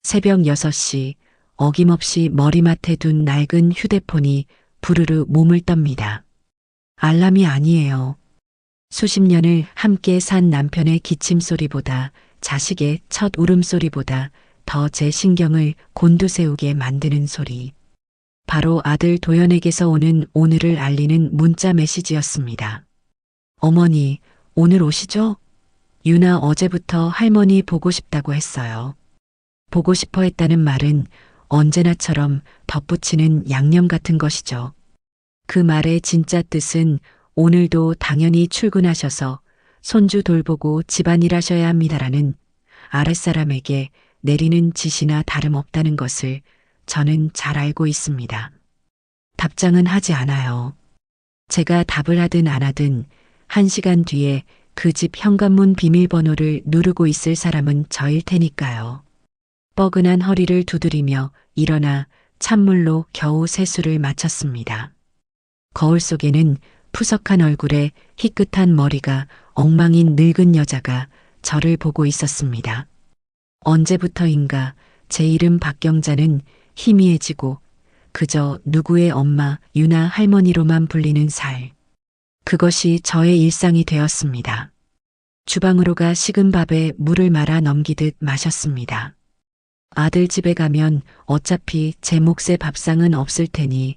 새벽 6시 어김없이 머리맡에 둔 낡은 휴대폰이 부르르 몸을 떱니다. 알람이 아니에요. 수십 년을 함께 산 남편의 기침 소리보다 자식의 첫 울음소리보다 더 제 신경을 곤두세우게 만드는 소리. 바로 아들 도연에게서 오는 오늘을 알리는 문자 메시지였습니다. 어머니, 오늘 오시죠? 유나 어제부터 할머니 보고 싶다고 했어요. 보고 싶어 했다는 말은 언제나처럼 덧붙이는 양념 같은 것이죠. 그 말의 진짜 뜻은 오늘도 당연히 출근하셔서 손주 돌보고 집안일 하셔야 합니다라는 아랫사람에게 내리는 지시나 다름없다는 것을 저는 잘 알고 있습니다. 답장은 하지 않아요. 제가 답을 하든 안 하든 1시간 뒤에 그 집 현관문 비밀번호를 누르고 있을 사람은 저일 테니까요. 뻐근한 허리를 두드리며 일어나 찬물로 겨우 세수를 마쳤습니다. 거울 속에는 푸석한 얼굴에 희끗한 머리가 엉망인 늙은 여자가 저를 보고 있었습니다. 언제부터인가 제 이름 박경자는 희미해지고 그저 누구의 엄마 유나 할머니로만 불리는 살. 그것이 저의 일상이 되었습니다. 주방으로 가 식은 밥에 물을 말아 넘기듯 마셨습니다. 아들 집에 가면 어차피 제 몫의 밥상은 없을 테니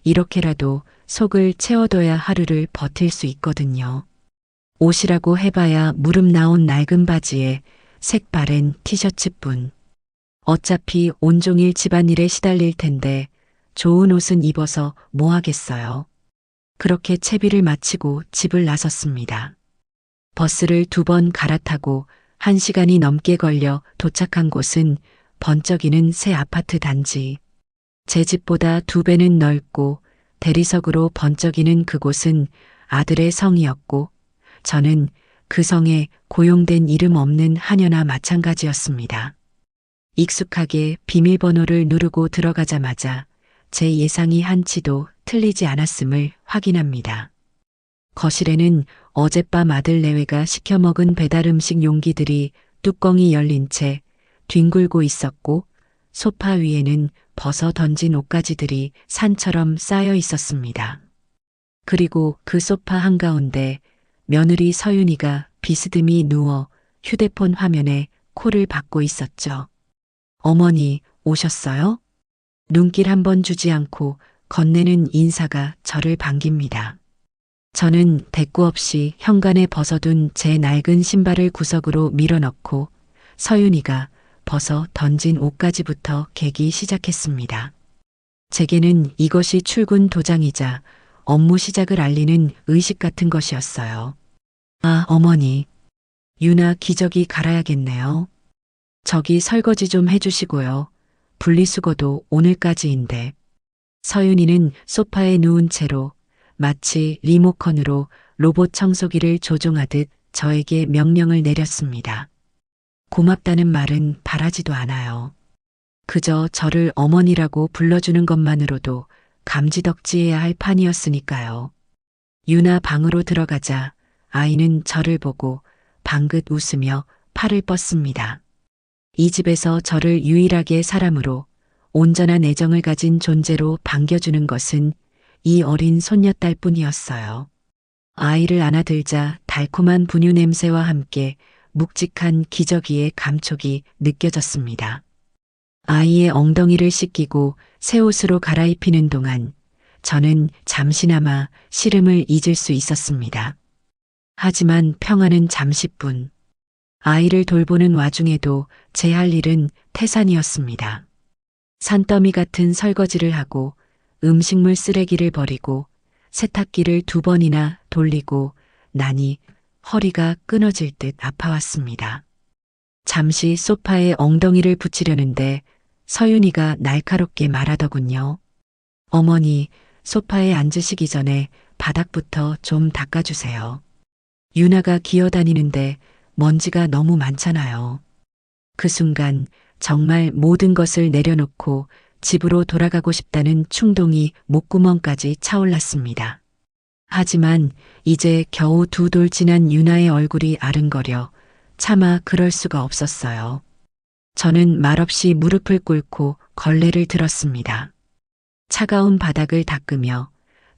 이렇게라도 속을 채워둬야 하루를 버틸 수 있거든요. 옷이라고 해봐야 무릎 나온 낡은 바지에 색바랜 티셔츠뿐. 어차피 온종일 집안일에 시달릴 텐데 좋은 옷은 입어서 뭐 하겠어요. 그렇게 채비를 마치고 집을 나섰습니다. 버스를 2번 갈아타고 1시간이 넘게 걸려 도착한 곳은 번쩍이는 새 아파트 단지. 제 집보다 2배는 넓고 대리석으로 번쩍이는 그곳은 아들의 성이었고 저는 그 성에 고용된 이름 없는 하녀나 마찬가지였습니다. 익숙하게 비밀번호를 누르고 들어가자마자 제 예상이 한치도 틀리지 않았음을 확인합니다. 거실에는 어젯밤 아들 내외가 시켜 먹은 배달음식 용기들이 뚜껑이 열린 채 뒹굴고 있었고 소파 위에는 벗어 던진 옷가지들이 산처럼 쌓여 있었습니다. 그리고 그 소파 한가운데 며느리 서윤이가 비스듬히 누워 휴대폰 화면에 콜을 받고 있었죠. 어머니, 오셨어요? 눈길 한번 주지 않고 건네는 인사가 저를 반깁니다. 저는 대꾸 없이 현관에 벗어둔 제 낡은 신발을 구석으로 밀어넣고 서윤이가 벗어 던진 옷가지부터 개기 시작했습니다. 제게는 이것이 출근 도장이자 업무 시작을 알리는 의식 같은 것이었어요. 아, 어머니. 유나 기저귀 갈아야겠네요. 저기 설거지 좀 해주시고요. 분리수거도 오늘까지인데. 서윤이는 소파에 누운 채로 마치 리모컨으로 로봇 청소기를 조종하듯 저에게 명령을 내렸습니다. 고맙다는 말은 바라지도 않아요. 그저 저를 어머니라고 불러주는 것만으로도 감지덕지해야 할 판이었으니까요. 유나 방으로 들어가자 아이는 저를 보고 방긋 웃으며 팔을 뻗습니다. 이 집에서 저를 유일하게 사람으로 온전한 애정을 가진 존재로 반겨주는 것은 이 어린 손녀딸 뿐이었어요. 아이를 안아들자 달콤한 분유 냄새와 함께 묵직한 기저귀의 감촉이 느껴졌습니다. 아이의 엉덩이를 씻기고 새 옷으로 갈아입히는 동안 저는 잠시나마 시름을 잊을 수 있었습니다. 하지만 평화는 잠시뿐. 아이를 돌보는 와중에도 제 할 일은 태산이었습니다. 산더미 같은 설거지를 하고 음식물 쓰레기를 버리고 세탁기를 2번이나 돌리고 나니 허리가 끊어질 듯 아파왔습니다. 잠시 소파에 엉덩이를 붙이려는데 서윤이가 날카롭게 말하더군요. 어머니, 소파에 앉으시기 전에 바닥부터 좀 닦아주세요. 유나가 기어다니는데 먼지가 너무 많잖아요. 그 순간 정말 모든 것을 내려놓고 집으로 돌아가고 싶다는 충동이 목구멍까지 차올랐습니다. 하지만 이제 겨우 2돌 지난 유나의 얼굴이 아른거려 차마 그럴 수가 없었어요. 저는 말없이 무릎을 꿇고 걸레를 들었습니다. 차가운 바닥을 닦으며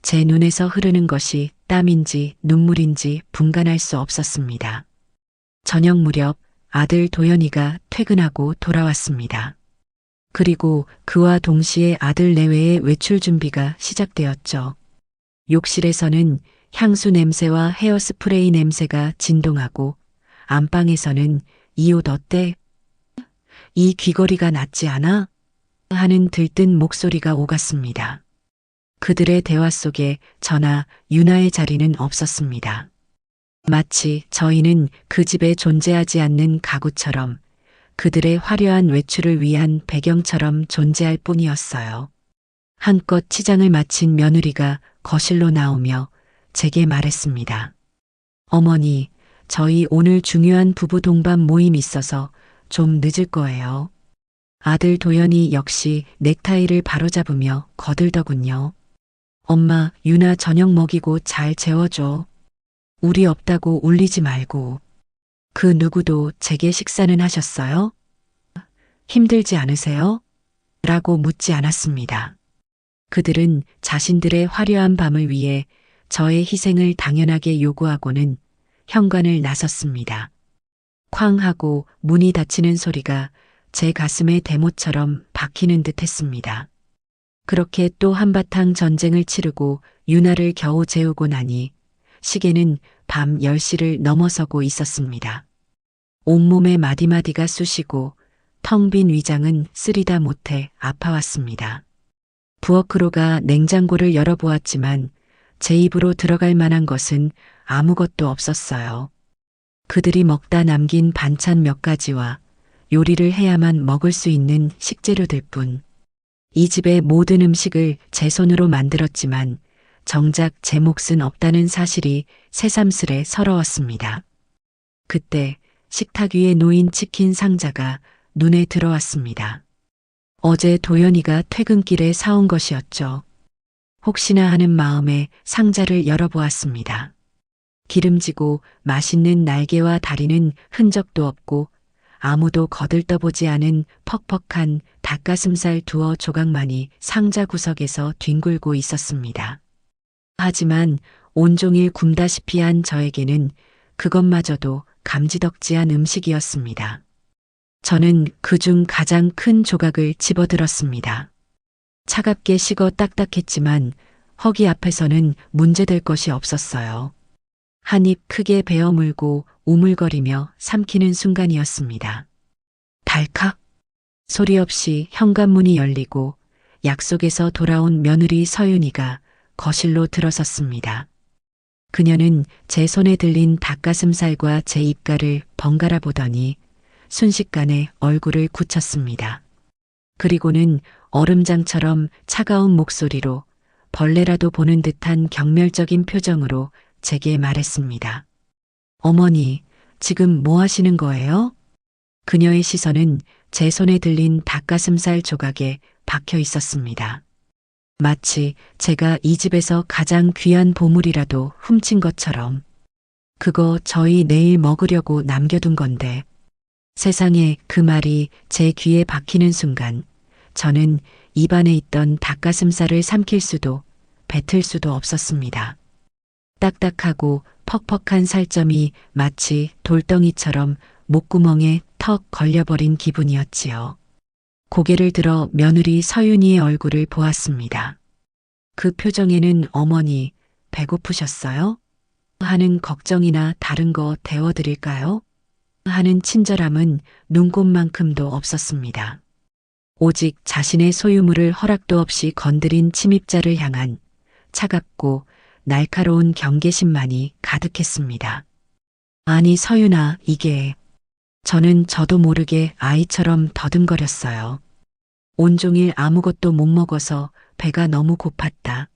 제 눈에서 흐르는 것이 땀인지 눈물인지 분간할 수 없었습니다. 저녁 무렵 아들 도연이가 퇴근하고 돌아왔습니다. 그리고 그와 동시에 아들 내외의 외출 준비가 시작되었죠. 욕실에서는 향수 냄새와 헤어스프레이 냄새가 진동하고 안방에서는 이 옷 어때? 이 귀걸이가 낫지 않아? 하는 들뜬 목소리가 오갔습니다. 그들의 대화 속에 저나 유나의 자리는 없었습니다. 마치 저희는 그 집에 존재하지 않는 가구처럼 그들의 화려한 외출을 위한 배경처럼 존재할 뿐이었어요. 한껏 치장을 마친 며느리가 거실로 나오며 제게 말했습니다. 어머니, 저희 오늘 중요한 부부 동반 모임 있어서 좀 늦을 거예요. 아들 도연이 역시 넥타이를 바로잡으며 거들더군요. 엄마, 유나 저녁 먹이고 잘 재워줘. 우리 없다고 울리지 말고. 그 누구도 제게 식사는 하셨어요? 힘들지 않으세요? 라고 묻지 않았습니다. 그들은 자신들의 화려한 밤을 위해 저의 희생을 당연하게 요구하고는 현관을 나섰습니다. 쾅 하고 문이 닫히는 소리가 제 가슴에 대못처럼 박히는 듯 했습니다. 그렇게 또 한바탕 전쟁을 치르고 유나를 겨우 재우고 나니 시계는 밤 10시를 넘어서고 있었습니다. 온몸에 마디마디가 쑤시고 텅 빈 위장은 쓰리다 못해 아파왔습니다. 부엌으로가 냉장고를 열어보았지만 제 입으로 들어갈 만한 것은 아무것도 없었어요. 그들이 먹다 남긴 반찬 몇 가지와 요리를 해야만 먹을 수 있는 식재료들 뿐. 이 집의 모든 음식을 제 손으로 만들었지만 정작 제 몫은 없다는 사실이 새삼스레 서러웠습니다. 그때 식탁 위에 놓인 치킨 상자가 눈에 들어왔습니다. 어제 도연이가 퇴근길에 사온 것이었죠. 혹시나 하는 마음에 상자를 열어보았습니다. 기름지고 맛있는 날개와 다리는 흔적도 없고 아무도 거들떠보지 않은 퍽퍽한 닭가슴살 두어 조각만이 상자 구석에서 뒹굴고 있었습니다. 하지만 온종일 굶다시피 한 저에게는 그것마저도 감지덕지한 음식이었습니다. 저는 그중 가장 큰 조각을 집어들었습니다. 차갑게 식어 딱딱했지만 허기 앞에서는 문제될 것이 없었어요. 한 입 크게 베어 물고 우물거리며 삼키는 순간이었습니다. 달칵! 소리 없이 현관문이 열리고 약속에서 돌아온 며느리 서윤이가 거실로 들어섰습니다. 그녀는 제 손에 들린 닭가슴살과 제 입가를 번갈아 보더니 순식간에 얼굴을 굳혔습니다. 그리고는 얼음장처럼 차가운 목소리로 벌레라도 보는 듯한 경멸적인 표정으로 제게 말했습니다. 어머니, 지금 뭐 하시는 거예요? 그녀의 시선은 제 손에 들린 닭가슴살 조각에 박혀 있었습니다. 마치 제가 이 집에서 가장 귀한 보물이라도 훔친 것처럼. 그거 저희 내일 먹으려고 남겨둔 건데. 세상에 그 말이 제 귀에 박히는 순간 저는 입안에 있던 닭가슴살을 삼킬 수도 뱉을 수도 없었습니다. 딱딱하고 퍽퍽한 살점이 마치 돌덩이처럼 목구멍에 턱 걸려버린 기분이었지요. 고개를 들어 며느리 서윤이의 얼굴을 보았습니다. 그 표정에는 어머니, 배고프셨어요? 하는 걱정이나 다른 거 데워드릴까요? 하는 친절함은 눈곱만큼도 없었습니다. 오직 자신의 소유물을 허락도 없이 건드린 침입자를 향한 차갑고 날카로운 경계심만이 가득했습니다. 아니 서윤아, 이게... 저는 저도 모르게 아이처럼 더듬거렸어요. 온종일 아무것도 못 먹어서 배가 너무 고팠다.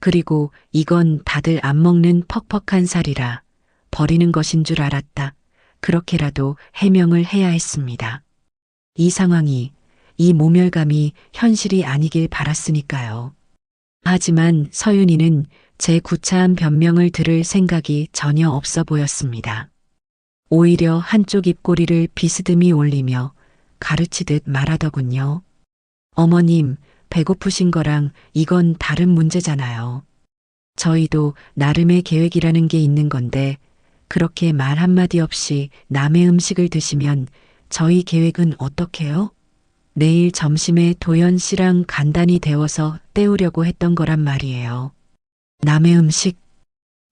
그리고 이건 다들 안 먹는 퍽퍽한 살이라 버리는 것인 줄 알았다. 그렇게라도 해명을 해야 했습니다. 이 상황이, 이 모멸감이 현실이 아니길 바랐으니까요. 하지만 서윤이는 제 구차한 변명을 들을 생각이 전혀 없어 보였습니다. 오히려 한쪽 입꼬리를 비스듬히 올리며 가르치듯 말하더군요. 어머님, 배고프신 거랑 이건 다른 문제잖아요. 저희도 나름의 계획이라는 게 있는 건데 그렇게 말 한마디 없이 남의 음식을 드시면 저희 계획은 어떡해요? 내일 점심에 도연 씨랑 간단히 데워서 때우려고 했던 거란 말이에요. 남의 음식,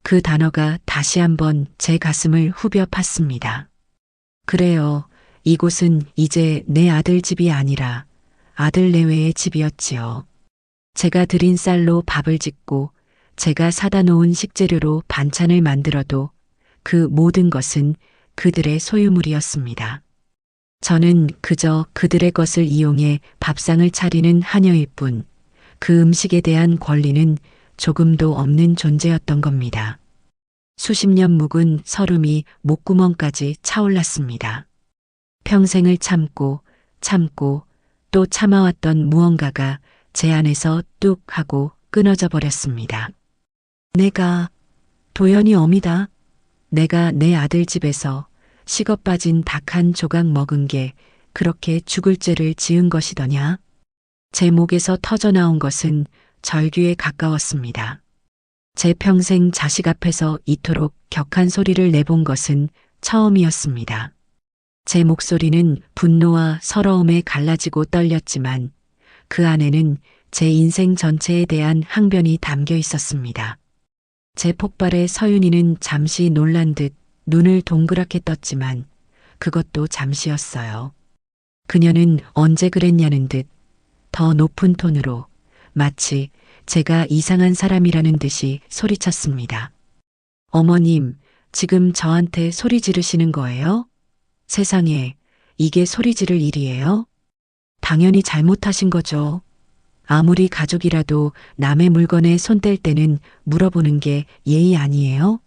그 단어가 다시 한번 제 가슴을 후벼 팠습니다. 그래요. 이곳은 이제 내 아들 집이 아니라 아들 내외의 집이었지요. 제가 들인 쌀로 밥을 짓고 제가 사다 놓은 식재료로 반찬을 만들어도 그 모든 것은 그들의 소유물이었습니다. 저는 그저 그들의 것을 이용해 밥상을 차리는 하녀일 뿐, 그 음식에 대한 권리는 조금도 없는 존재였던 겁니다. 수십 년 묵은 서름이 목구멍까지 차올랐습니다. 평생을 참고 또 참아왔던 무언가가 제 안에서 뚝 하고 끊어져 버렸습니다. 내가 도연이 어미다. 내가 내 아들 집에서 식어 빠진 닭 한 조각 먹은 게 그렇게 죽을 죄를 지은 것이더냐? 제 목에서 터져 나온 것은 절규에 가까웠습니다. 제 평생 자식 앞에서 이토록 격한 소리를 내본 것은 처음이었습니다. 제 목소리는 분노와 서러움에 갈라지고 떨렸지만 그 안에는 제 인생 전체에 대한 항변이 담겨 있었습니다. 제 폭발에 서윤이는 잠시 놀란 듯 눈을 동그랗게 떴지만 그것도 잠시였어요. 그녀는 언제 그랬냐는 듯 더 높은 톤으로 마치 제가 이상한 사람이라는 듯이 소리쳤습니다. 어머님, 지금 저한테 소리 지르시는 거예요? 세상에, 이게 소리 지를 일이에요? 당연히 잘못하신 거죠. 아무리 가족이라도 남의 물건에 손 뗄 때는 물어보는 게 예의 아니에요?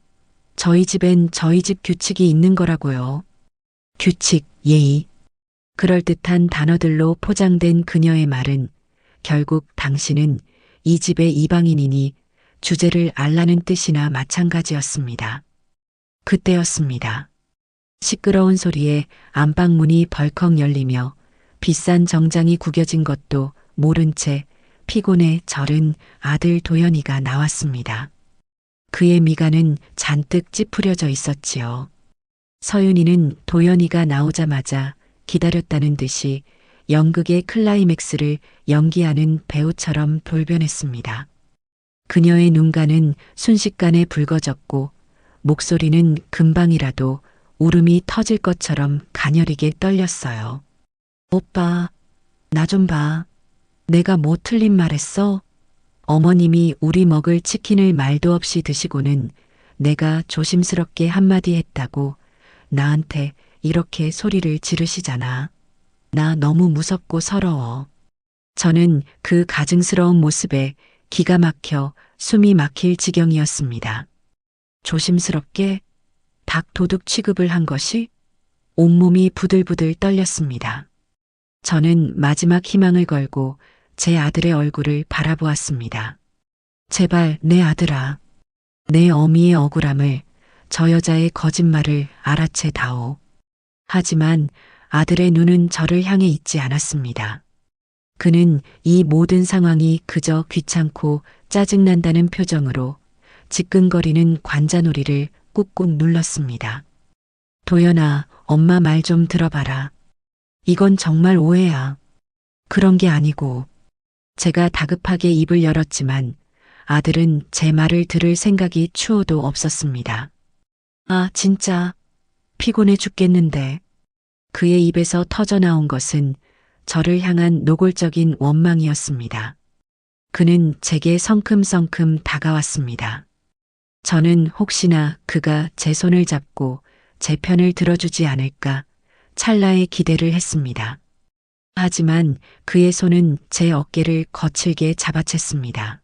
저희 집엔 저희 집 규칙이 있는 거라고요. 규칙, 예의. 그럴듯한 단어들로 포장된 그녀의 말은 결국 당신은 이 집의 이방인이니 주제를 알라는 뜻이나 마찬가지였습니다. 그때였습니다. 시끄러운 소리에 안방문이 벌컥 열리며 비싼 정장이 구겨진 것도 모른 채 피곤에 절은 아들 도연이가 나왔습니다. 그의 미간은 잔뜩 찌푸려져 있었지요. 서윤이는 도연이가 나오자마자 기다렸다는 듯이 연극의 클라이맥스를 연기하는 배우처럼 돌변했습니다. 그녀의 눈가는 순식간에 붉어졌고 목소리는 금방이라도 울음이 터질 것처럼 가녀리게 떨렸어요. 오빠, 나 좀 봐. 내가 뭐 틀린 말 했어? 어머님이 우리 먹을 치킨을 말도 없이 드시고는 내가 조심스럽게 한마디 했다고 나한테 이렇게 소리를 지르시잖아. 나 너무 무섭고 서러워. 저는 그 가증스러운 모습에 기가 막혀 숨이 막힐 지경이었습니다. 조심스럽게 닭 도둑 취급을 한 것이 온몸이 부들부들 떨렸습니다. 저는 마지막 희망을 걸고 제 아들의 얼굴을 바라보았습니다. 제발 내 아들아, 내 어미의 억울함을, 저 여자의 거짓말을 알아채 다오. 하지만 아들의 눈은 저를 향해 있지 않았습니다. 그는 이 모든 상황이 그저 귀찮고 짜증난다는 표정으로 지끈거리는 관자놀이를 꾹꾹 눌렀습니다. 도연아, 엄마 말 좀 들어봐라. 이건 정말 오해야. 그런 게 아니고. 제가 다급하게 입을 열었지만 아들은 제 말을 들을 생각이 추호도 없었습니다. 아, 진짜 피곤해 죽겠는데. 그의 입에서 터져나온 것은 저를 향한 노골적인 원망이었습니다. 그는 제게 성큼성큼 다가왔습니다. 저는 혹시나 그가 제 손을 잡고 제 편을 들어주지 않을까 찰나의 기대를 했습니다. 하지만 그의 손은 제 어깨를 거칠게 잡아챘습니다.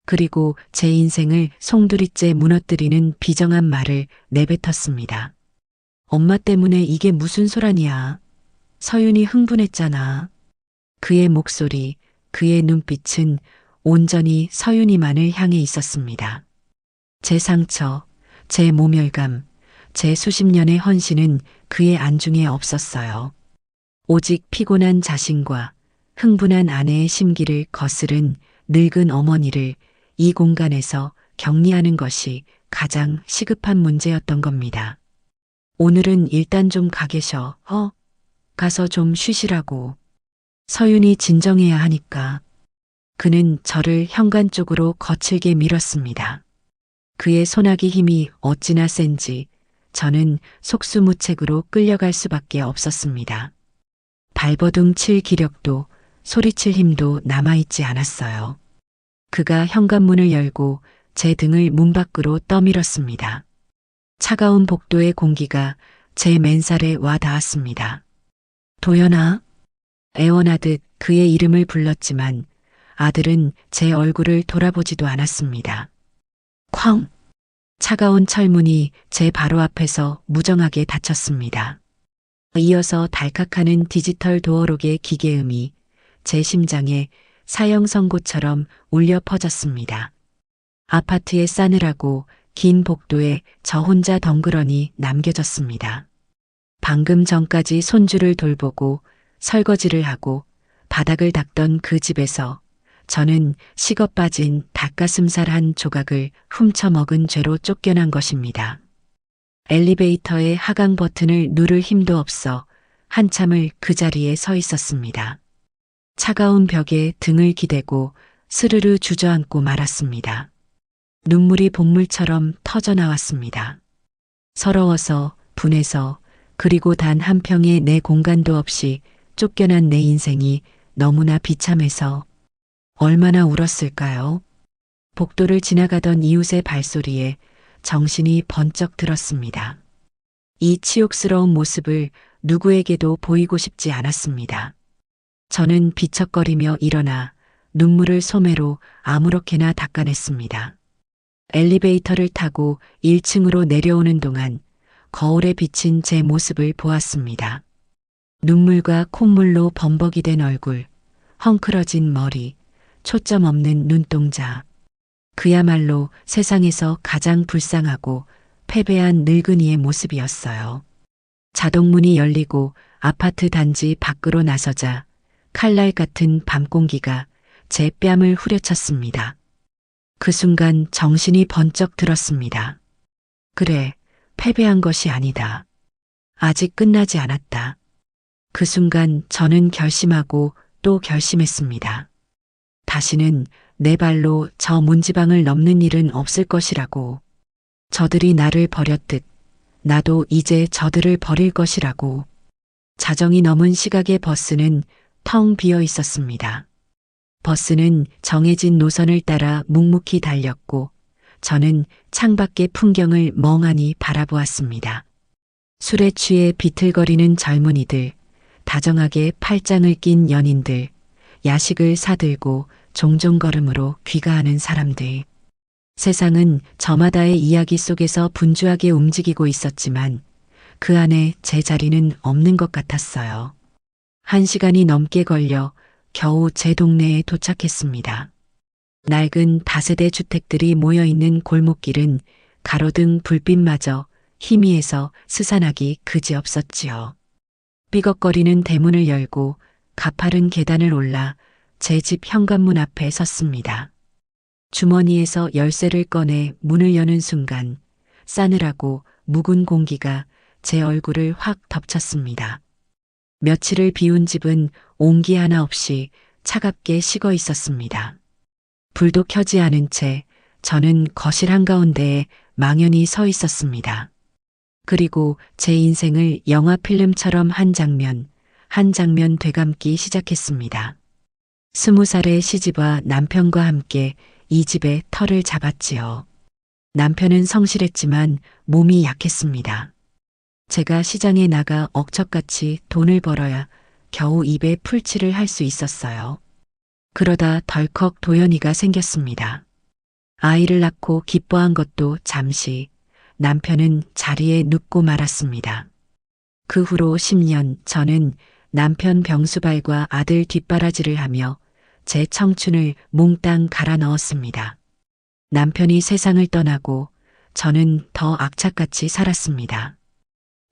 그리고 제 인생을 송두리째 무너뜨리는 비정한 말을 내뱉었습니다. 엄마 때문에 이게 무슨 소란이야. 서윤이 흥분했잖아. 그의 목소리, 그의 눈빛은 온전히 서윤이만을 향해 있었습니다. 제 상처, 제 모멸감, 제 수십 년의 헌신은 그의 안중에 없었어요. 오직 피곤한 자신과 흥분한 아내의 심기를 거스른 늙은 어머니를 이 공간에서 격리하는 것이 가장 시급한 문제였던 겁니다. 오늘은 일단 좀 가 계셔. 가서 좀 쉬시라고. 서윤이 진정해야 하니까. 그는 저를 현관 쪽으로 거칠게 밀었습니다. 그의 손아귀 힘이 어찌나 센지 저는 속수무책으로 끌려갈 수밖에 없었습니다. 발버둥 칠 기력도 소리칠 힘도 남아있지 않았어요. 그가 현관문을 열고 제 등을 문 밖으로 떠밀었습니다. 차가운 복도의 공기가 제 맨살에 와 닿았습니다. 도연아? 애원하듯 그의 이름을 불렀지만 아들은 제 얼굴을 돌아보지도 않았습니다. 쾅! 차가운 철문이 제 바로 앞에서 무정하게 닫혔습니다. 이어서 달칵하는 디지털 도어록의 기계음이 제 심장에 사형 선고처럼 울려 퍼졌습니다. 아파트에 싸늘하고 긴 복도에 저 혼자 덩그러니 남겨졌습니다. 방금 전까지 손주를 돌보고 설거지를 하고 바닥을 닦던 그 집에서 저는 식어 빠진 닭가슴살 한 조각을 훔쳐 먹은 죄로 쫓겨난 것입니다. 엘리베이터의 하강 버튼을 누를 힘도 없어 한참을 그 자리에 서 있었습니다. 차가운 벽에 등을 기대고 스르르 주저앉고 말았습니다. 눈물이 복물처럼 터져 나왔습니다. 서러워서, 분해서, 그리고 단 한 평의 내 공간도 없이 쫓겨난 내 인생이 너무나 비참해서 얼마나 울었을까요? 복도를 지나가던 이웃의 발소리에 정신이 번쩍 들었습니다. 이 치욕스러운 모습을 누구에게도 보이고 싶지 않았습니다. 저는 비척거리며 일어나 눈물을 소매로 아무렇게나 닦아냈습니다. 엘리베이터를 타고 1층으로 내려오는 동안 거울에 비친 제 모습을 보았습니다. 눈물과 콧물로 범벅이 된 얼굴, 헝클어진 머리, 초점 없는 눈동자. 그야말로 세상에서 가장 불쌍하고 패배한 늙은이의 모습이었어요. 자동문이 열리고 아파트 단지 밖으로 나서자 칼날 같은 밤 공기가 제 뺨을 후려쳤습니다. 그 순간 정신이 번쩍 들었습니다. 그래, 패배한 것이 아니다. 아직 끝나지 않았다. 그 순간 저는 결심하고 또 결심했습니다. 다시는 내 발로 저 문지방을 넘는 일은 없을 것이라고. 저들이 나를 버렸듯 나도 이제 저들을 버릴 것이라고. 자정이 넘은 시각의 버스는 텅 비어 있었습니다. 버스는 정해진 노선을 따라 묵묵히 달렸고 저는 창밖의 풍경을 멍하니 바라보았습니다. 술에 취해 비틀거리는 젊은이들, 다정하게 팔짱을 낀 연인들, 야식을 사들고 종종 걸음으로 귀가하는 사람들. 세상은 저마다의 이야기 속에서 분주하게 움직이고 있었지만 그 안에 제 자리는 없는 것 같았어요. 1시간이 넘게 걸려 겨우 제 동네에 도착했습니다. 낡은 다세대 주택들이 모여있는 골목길은 가로등 불빛마저 희미해서 스산하기 그지없었지요. 삐걱거리는 대문을 열고 가파른 계단을 올라 제 집 현관문 앞에 섰습니다. 주머니에서 열쇠를 꺼내 문을 여는 순간 싸늘하고 묵은 공기가 제 얼굴을 확 덮쳤습니다. 며칠을 비운 집은 온기 하나 없이 차갑게 식어 있었습니다. 불도 켜지 않은 채 저는 거실 한가운데에 망연히 서 있었습니다. 그리고 제 인생을 영화 필름처럼 한 장면 되감기 시작했습니다. 20살의 시집와 남편과 함께 이 집의 터를 잡았지요. 남편은 성실했지만 몸이 약했습니다. 제가 시장에 나가 억척같이 돈을 벌어야 겨우 입에 풀칠을 할 수 있었어요. 그러다 덜컥 도연이가 생겼습니다. 아이를 낳고 기뻐한 것도 잠시, 남편은 자리에 눕고 말았습니다. 그 후로 10년 저는 남편 병수발과 아들 뒷바라지를 하며 제 청춘을 몽땅 갈아 넣었습니다. 남편이 세상을 떠나고 저는 더 악착같이 살았습니다.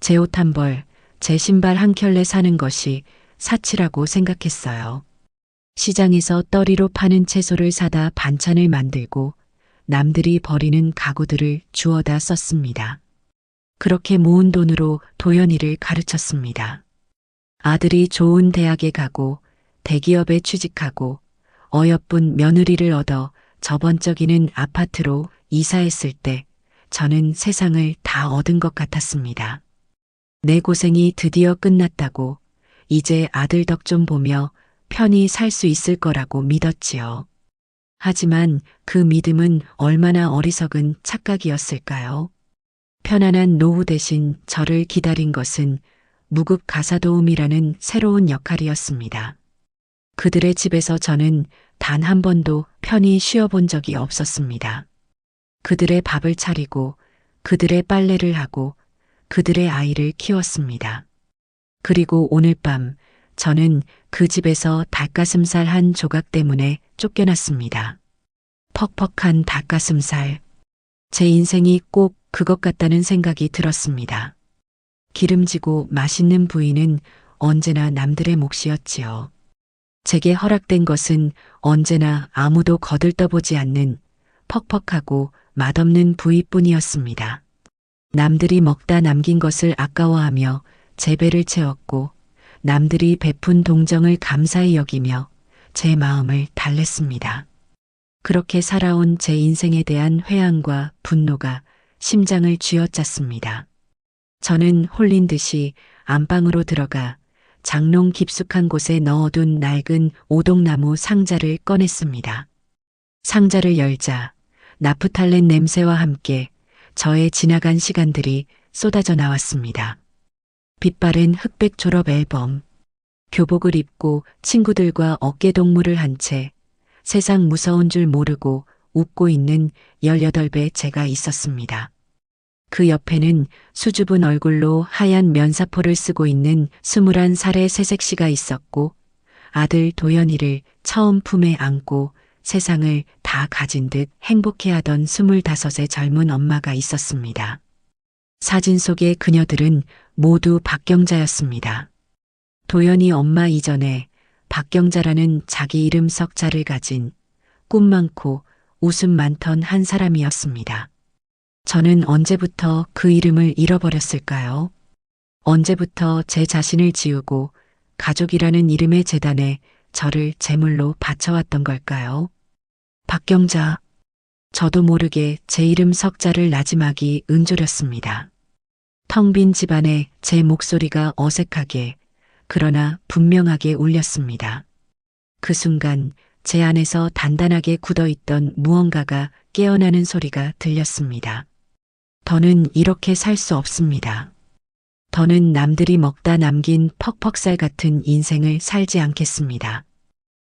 제 옷 한 벌, 제 신발 한 켤레 사는 것이 사치라고 생각했어요. 시장에서 떨이로 파는 채소를 사다 반찬을 만들고 남들이 버리는 가구들을 주워다 썼습니다. 그렇게 모은 돈으로 도연이를 가르쳤습니다. 아들이 좋은 대학에 가고 대기업에 취직하고 어여쁜 며느리를 얻어 저번적이는 아파트로 이사했을 때 저는 세상을 다 얻은 것 같았습니다. 내 고생이 드디어 끝났다고 이제 아들 덕 좀 보며 편히 살 수 있을 거라고 믿었지요. 하지만 그 믿음은 얼마나 어리석은 착각이었을까요? 편안한 노후 대신 저를 기다린 것은 무급 가사도우미라는 새로운 역할이었습니다. 그들의 집에서 저는 단 한 번도 편히 쉬어본 적이 없었습니다. 그들의 밥을 차리고 그들의 빨래를 하고 그들의 아이를 키웠습니다. 그리고 오늘 밤 저는 그 집에서 닭가슴살 한 조각 때문에 쫓겨났습니다. 퍽퍽한 닭가슴살. 제 인생이 꼭 그것 같다는 생각이 들었습니다. 기름지고 맛있는 부위는 언제나 남들의 몫이었지요. 제게 허락된 것은 언제나 아무도 거들떠보지 않는 퍽퍽하고 맛없는 부위뿐이었습니다. 남들이 먹다 남긴 것을 아까워하며 제 배를 채웠고 남들이 베푼 동정을 감사히 여기며 제 마음을 달랬습니다. 그렇게 살아온 제 인생에 대한 회한과 분노가 심장을 쥐어짰습니다. 저는 홀린 듯이 안방으로 들어가 장롱 깊숙한 곳에 넣어둔 낡은 오동나무 상자를 꺼냈습니다. 상자를 열자 나프탈렌 냄새와 함께 저의 지나간 시간들이 쏟아져 나왔습니다. 빛바랜 흑백 졸업 앨범, 교복을 입고 친구들과 어깨동무를 한 채 세상 무서운 줄 모르고 웃고 있는 18배 제가 있었습니다. 그 옆에는 수줍은 얼굴로 하얀 면사포를 쓰고 있는 21살의 새색시가 있었고 아들 도연이를 처음 품에 안고 세상을 다 가진 듯 행복해하던 25의 젊은 엄마가 있었습니다. 사진 속의 그녀들은 모두 박경자였습니다. 도연이 엄마 이전에 박경자라는 자기 이름 석자를 가진 꿈 많고 웃음 많던 한 사람이었습니다. 저는 언제부터 그 이름을 잃어버렸을까요? 언제부터 제 자신을 지우고 가족이라는 이름의 재단에 저를 제물로 바쳐왔던 걸까요? 박경자. 저도 모르게 제 이름 석자를 나지막이 은조렸습니다. 텅 빈 집안에 제 목소리가 어색하게 그러나 분명하게 울렸습니다. 그 순간 제 안에서 단단하게 굳어있던 무언가가 깨어나는 소리가 들렸습니다. 더는 이렇게 살 수 없습니다. 더는 남들이 먹다 남긴 퍽퍽살 같은 인생을 살지 않겠습니다.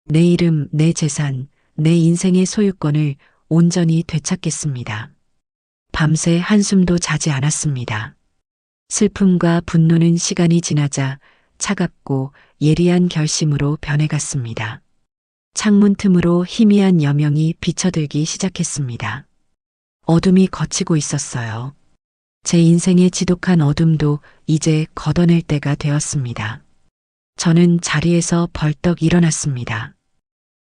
내 이름, 내 재산, 내 인생의 소유권을 온전히 되찾겠습니다. 밤새 한숨도 자지 않았습니다. 슬픔과 분노는 시간이 지나자 차갑고 예리한 결심으로 변해갔습니다. 창문 틈으로 희미한 여명이 비쳐들기 시작했습니다. 어둠이 걷히고 있었어요. 제 인생의 지독한 어둠도 이제 걷어낼 때가 되었습니다. 저는 자리에서 벌떡 일어났습니다.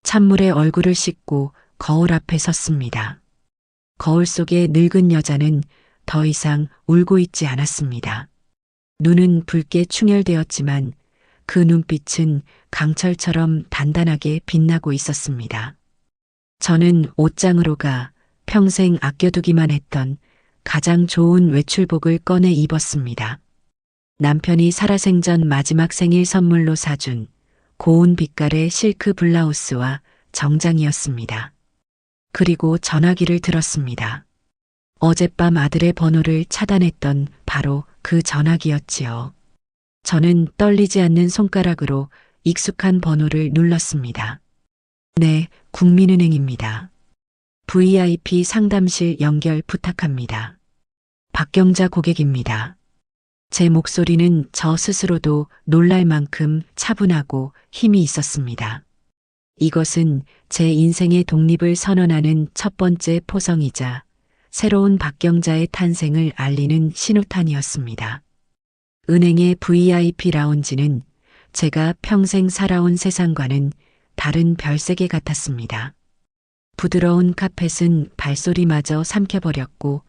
찬물에 얼굴을 씻고 거울 앞에 섰습니다. 거울 속의 늙은 여자는 더 이상 울고 있지 않았습니다. 눈은 붉게 충혈되었지만 그 눈빛은 강철처럼 단단하게 빛나고 있었습니다. 저는 옷장으로 가 평생 아껴두기만 했던 가장 좋은 외출복을 꺼내 입었습니다. 남편이 살아생전 마지막 생일 선물로 사준 고운 빛깔의 실크 블라우스와 정장이었습니다. 그리고 전화기를 들었습니다. 어젯밤 아들의 번호를 차단했던 바로 그 전화기였지요. 저는 떨리지 않는 손가락으로 익숙한 번호를 눌렀습니다. 네, 국민은행입니다. VIP 상담실 연결 부탁합니다. 박경자 고객입니다. 제 목소리는 저 스스로도 놀랄 만큼 차분하고 힘이 있었습니다. 이것은 제 인생의 독립을 선언하는 첫 번째 포성이자 새로운 박경자의 탄생을 알리는 신호탄이었습니다. 은행의 VIP 라운지는 제가 평생 살아온 세상과는 다른 별세계 같았습니다. 부드러운 카펫은 발소리마저 삼켜버렸고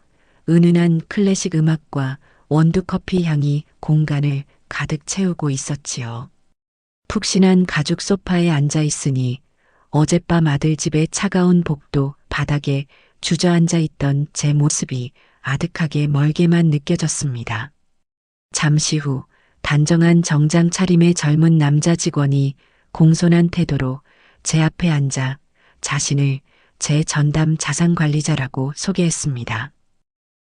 은은한 클래식 음악과 원두커피 향이 공간을 가득 채우고 있었지요. 푹신한 가죽 소파에 앉아 있으니 어젯밤 아들 집의 차가운 복도 바닥에 주저앉아 있던 제 모습이 아득하게 멀게만 느껴졌습니다. 잠시 후 단정한 정장 차림의 젊은 남자 직원이 공손한 태도로 제 앞에 앉아 자신을 제 전담 자산관리자라고 소개했습니다.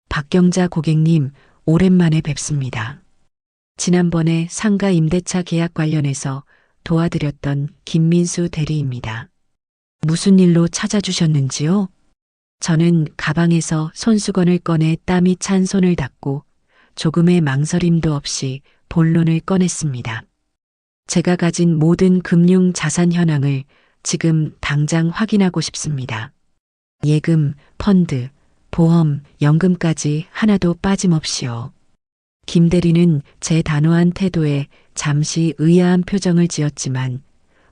박경자 고객님, 오랜만에 뵙습니다. 지난번에 상가 임대차 계약 관련해서 도와드렸던 김민수 대리입니다. 무슨 일로 찾아주셨는지요? 저는 가방에서 손수건을 꺼내 땀이 찬 손을 닦고 조금의 망설임도 없이 본론을 꺼냈습니다. 제가 가진 모든 금융 자산 현황을 지금 당장 확인하고 싶습니다. 예금, 펀드, 보험, 연금까지 하나도 빠짐없이요. 김 대리는 제 단호한 태도에 잠시 의아한 표정을 지었지만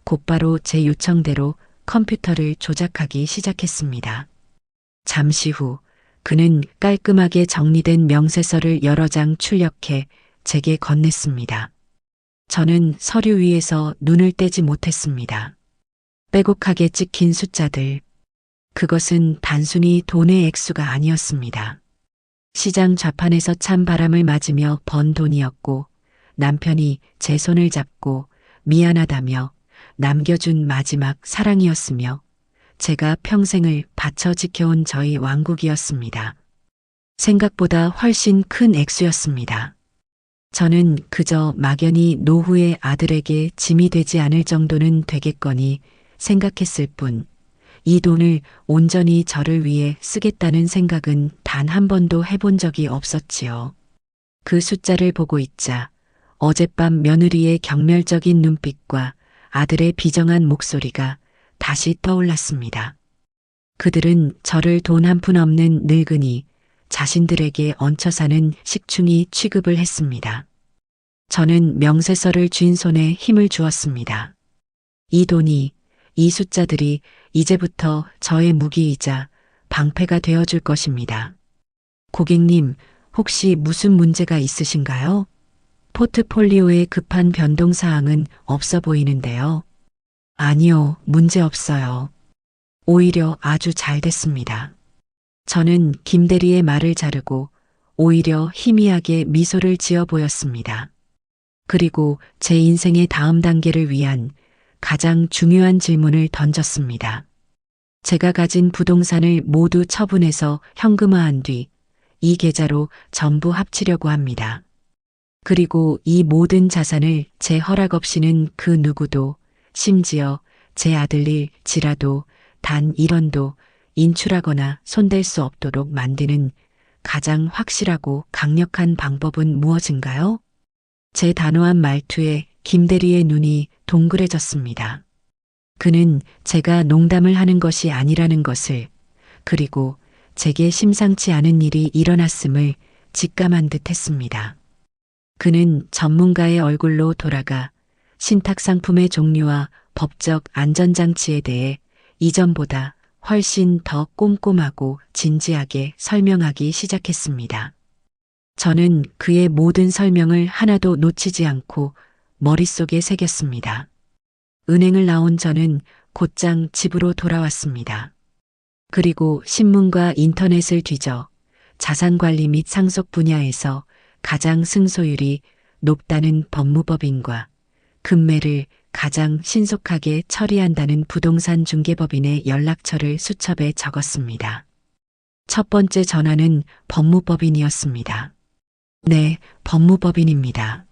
곧바로 제 요청대로 컴퓨터를 조작하기 시작했습니다. 잠시 후 그는 깔끔하게 정리된 명세서를 여러 장 출력해 제게 건넸습니다. 저는 서류 위에서 눈을 떼지 못했습니다. 빼곡하게 찍힌 숫자들. 그것은 단순히 돈의 액수가 아니었습니다. 시장 좌판에서 찬 바람을 맞으며 번 돈이었고 남편이 제 손을 잡고 미안하다며 남겨준 마지막 사랑이었으며 제가 평생을 바쳐 지켜온 저희 왕국이었습니다. 생각보다 훨씬 큰 액수였습니다. 저는 그저 막연히 노후의 아들에게 짐이 되지 않을 정도는 되겠거니 생각했을 뿐, 이 돈을 온전히 저를 위해 쓰겠다는 생각은 단 한 번도 해본 적이 없었지요. 그 숫자를 보고 있자 어젯밤 며느리의 경멸적인 눈빛과 아들의 비정한 목소리가 다시 떠올랐습니다. 그들은 저를 돈 한 푼 없는 늙은이, 자신들에게 얹혀 사는 식충이 취급을 했습니다. 저는 명세서를 쥔 손에 힘을 주었습니다. 이 돈이, 이 숫자들이 이제부터 저의 무기이자 방패가 되어줄 것입니다. 고객님, 혹시 무슨 문제가 있으신가요? 포트폴리오에 급한 변동사항은 없어 보이는데요. 아니요, 문제 없어요. 오히려 아주 잘 됐습니다. 저는 김 대리의 말을 자르고 오히려 희미하게 미소를 지어 보였습니다. 그리고 제 인생의 다음 단계를 위한 가장 중요한 질문을 던졌습니다. 제가 가진 부동산을 모두 처분해서 현금화한 뒤 이 계좌로 전부 합치려고 합니다. 그리고 이 모든 자산을 제 허락 없이는 그 누구도, 심지어 제 아들일지라도 단 1원도 인출하거나 손댈 수 없도록 만드는 가장 확실하고 강력한 방법은 무엇인가요? 제 단호한 말투에 김 대리의 눈이 동그래졌습니다. 그는 제가 농담을 하는 것이 아니라는 것을, 그리고 제게 심상치 않은 일이 일어났음을 직감한 듯 했습니다. 그는 전문가의 얼굴로 돌아가 신탁 상품의 종류와 법적 안전장치에 대해 이전보다 훨씬 더 꼼꼼하고 진지하게 설명하기 시작했습니다. 저는 그의 모든 설명을 하나도 놓치지 않고 머릿속에 새겼습니다. 은행을 나온 저는 곧장 집으로 돌아왔습니다. 그리고 신문과 인터넷을 뒤져 자산관리 및 상속 분야에서 가장 승소율이 높다는 법무법인과 금매를 가장 신속하게 처리한다는 부동산 중개법인의 연락처를 수첩에 적었습니다. 첫 번째 전화는 법무법인이었습니다. 네, 법무법인입니다.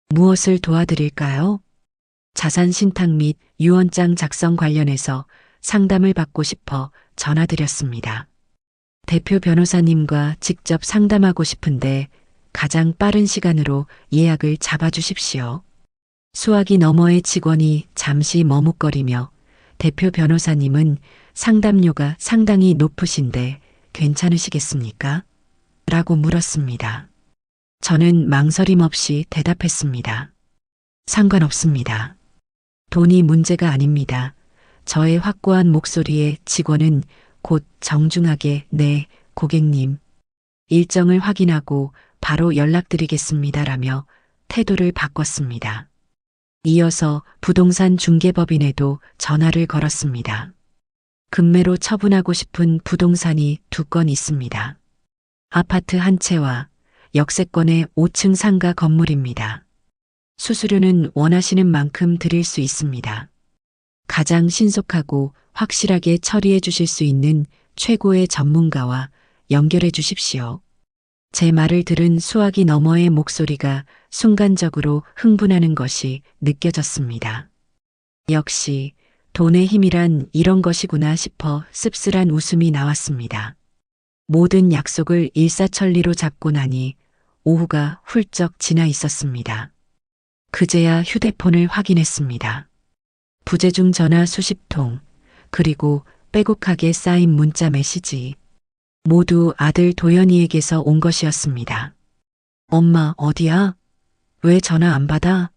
무엇을 도와드릴까요? 자산 신탁 및 유언장 작성 관련해서 상담을 받고 싶어 전화드렸습니다. 대표 변호사님과 직접 상담하고 싶은데 가장 빠른 시간으로 예약을 잡아주십시오. 수화기 너머의 직원이 잠시 머뭇거리며 대표 변호사님은 상담료가 상당히 높으신데 괜찮으시겠습니까? 라고 물었습니다. 저는 망설임 없이 대답했습니다. 상관없습니다. 돈이 문제가 아닙니다. 저의 확고한 목소리에 직원은 곧 정중하게 네, 고객님. 일정을 확인하고 바로 연락드리겠습니다라며 태도를 바꿨습니다. 이어서 부동산 중개법인에도 전화를 걸었습니다. 급매로 처분하고 싶은 부동산이 2건 있습니다. 아파트 한 채와 역세권의 5층 상가 건물입니다. 수수료는 원하시는 만큼 드릴 수 있습니다. 가장 신속하고 확실하게 처리해 주실 수 있는 최고의 전문가와 연결해 주십시오. 제 말을 들은 수화기 너머의 목소리가 순간적으로 흥분하는 것이 느껴졌습니다. 역시 돈의 힘이란 이런 것이구나 싶어 씁쓸한 웃음이 나왔습니다. 모든 약속을 일사천리로 잡고 나니 오후가 훌쩍 지나 있었습니다. 그제야 휴대폰을 확인했습니다. 부재중 전화 수십 통, 그리고 빼곡하게 쌓인 문자 메시지. 모두 아들 도연이에게서 온 것이었습니다. 엄마, 어디야? 왜 전화 안 받아?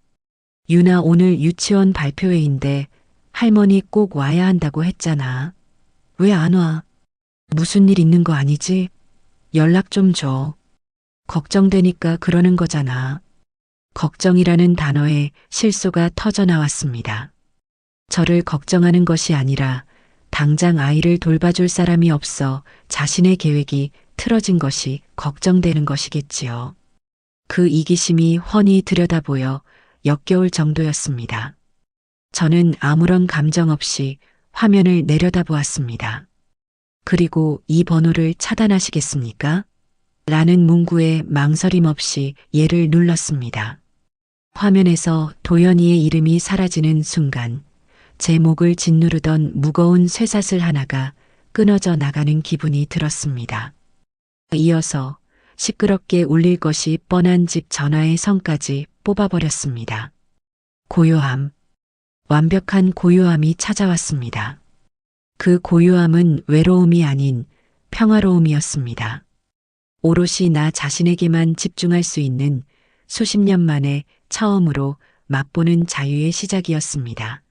유나 오늘 유치원 발표회인데 할머니 꼭 와야 한다고 했잖아. 왜 안 와? 무슨 일 있는 거 아니지? 연락 좀 줘. 걱정되니까 그러는 거잖아. 걱정이라는 단어에 실소가 터져 나왔습니다. 저를 걱정하는 것이 아니라 당장 아이를 돌봐줄 사람이 없어 자신의 계획이 틀어진 것이 걱정되는 것이겠지요. 그 이기심이 훤히 들여다보여 역겨울 정도였습니다. 저는 아무런 감정 없이 화면을 내려다보았습니다. 그리고 이 번호를 차단하시겠습니까? 라는 문구에 망설임 없이 얘를 눌렀습니다. 화면에서 도연이의 이름이 사라지는 순간 제 목을 짓누르던 무거운 쇠사슬 하나가 끊어져 나가는 기분이 들었습니다. 이어서 시끄럽게 울릴 것이 뻔한 집 전화의 성까지 뽑아버렸습니다. 고요함, 완벽한 고요함이 찾아왔습니다. 그 고요함은 외로움이 아닌 평화로움이었습니다. 오롯이 나 자신에게만 집중할 수 있는 수십 년 만에 처음으로 맛보는 자유의 시작이었습니다.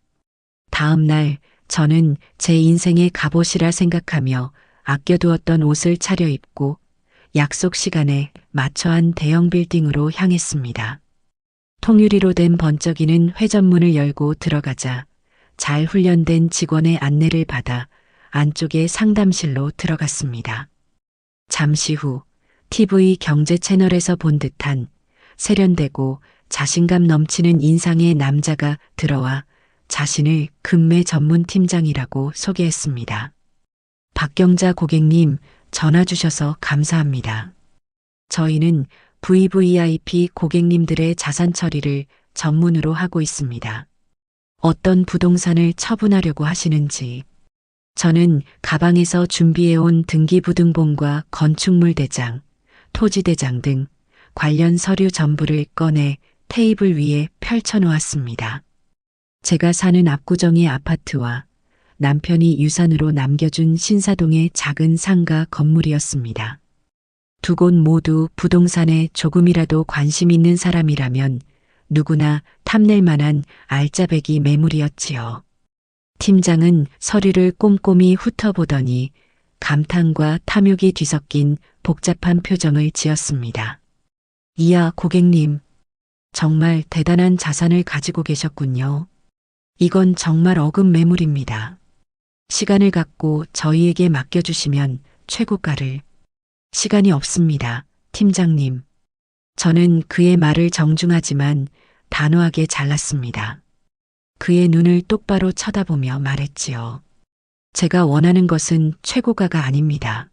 다음 날 저는 제 인생의 갑옷이라 생각하며 아껴두었던 옷을 차려입고 약속 시간에 맞춰한 대형 빌딩으로 향했습니다. 통유리로 된 번쩍이는 회전문을 열고 들어가자 잘 훈련된 직원의 안내를 받아 안쪽의 상담실로 들어갔습니다. 잠시 후 TV 경제 채널에서 본 듯한 세련되고 자신감 넘치는 인상의 남자가 들어와 자신을 금매 전문 팀장이라고 소개했습니다. 박경자 고객님, 전화 주셔서 감사합니다. 저희는 VVIP 고객님들의 자산 처리를 전문으로 하고 있습니다. 어떤 부동산을 처분하려고 하시는지. 저는 가방에서 준비해온 등기부등본과 건축물 대장, 토지 대장 등 관련 서류 전부를 꺼내 테이블 위에 펼쳐놓았습니다. 제가 사는 압구정의 아파트와 남편이 유산으로 남겨준 신사동의 작은 상가 건물이었습니다. 두 곳 모두 부동산에 조금이라도 관심 있는 사람이라면 누구나 탐낼 만한 알짜배기 매물이었지요. 팀장은 서류를 꼼꼼히 훑어보더니 감탄과 탐욕이 뒤섞인 복잡한 표정을 지었습니다. 이야, 고객님. 정말 대단한 자산을 가지고 계셨군요. 이건 정말 어금 매물입니다. 시간을 갖고 저희에게 맡겨주시면 최고가를. 시간이 없습니다, 팀장님. 저는 그의 말을 정중하지만 단호하게 잘랐습니다. 그의 눈을 똑바로 쳐다보며 말했지요. 제가 원하는 것은 최고가가 아닙니다.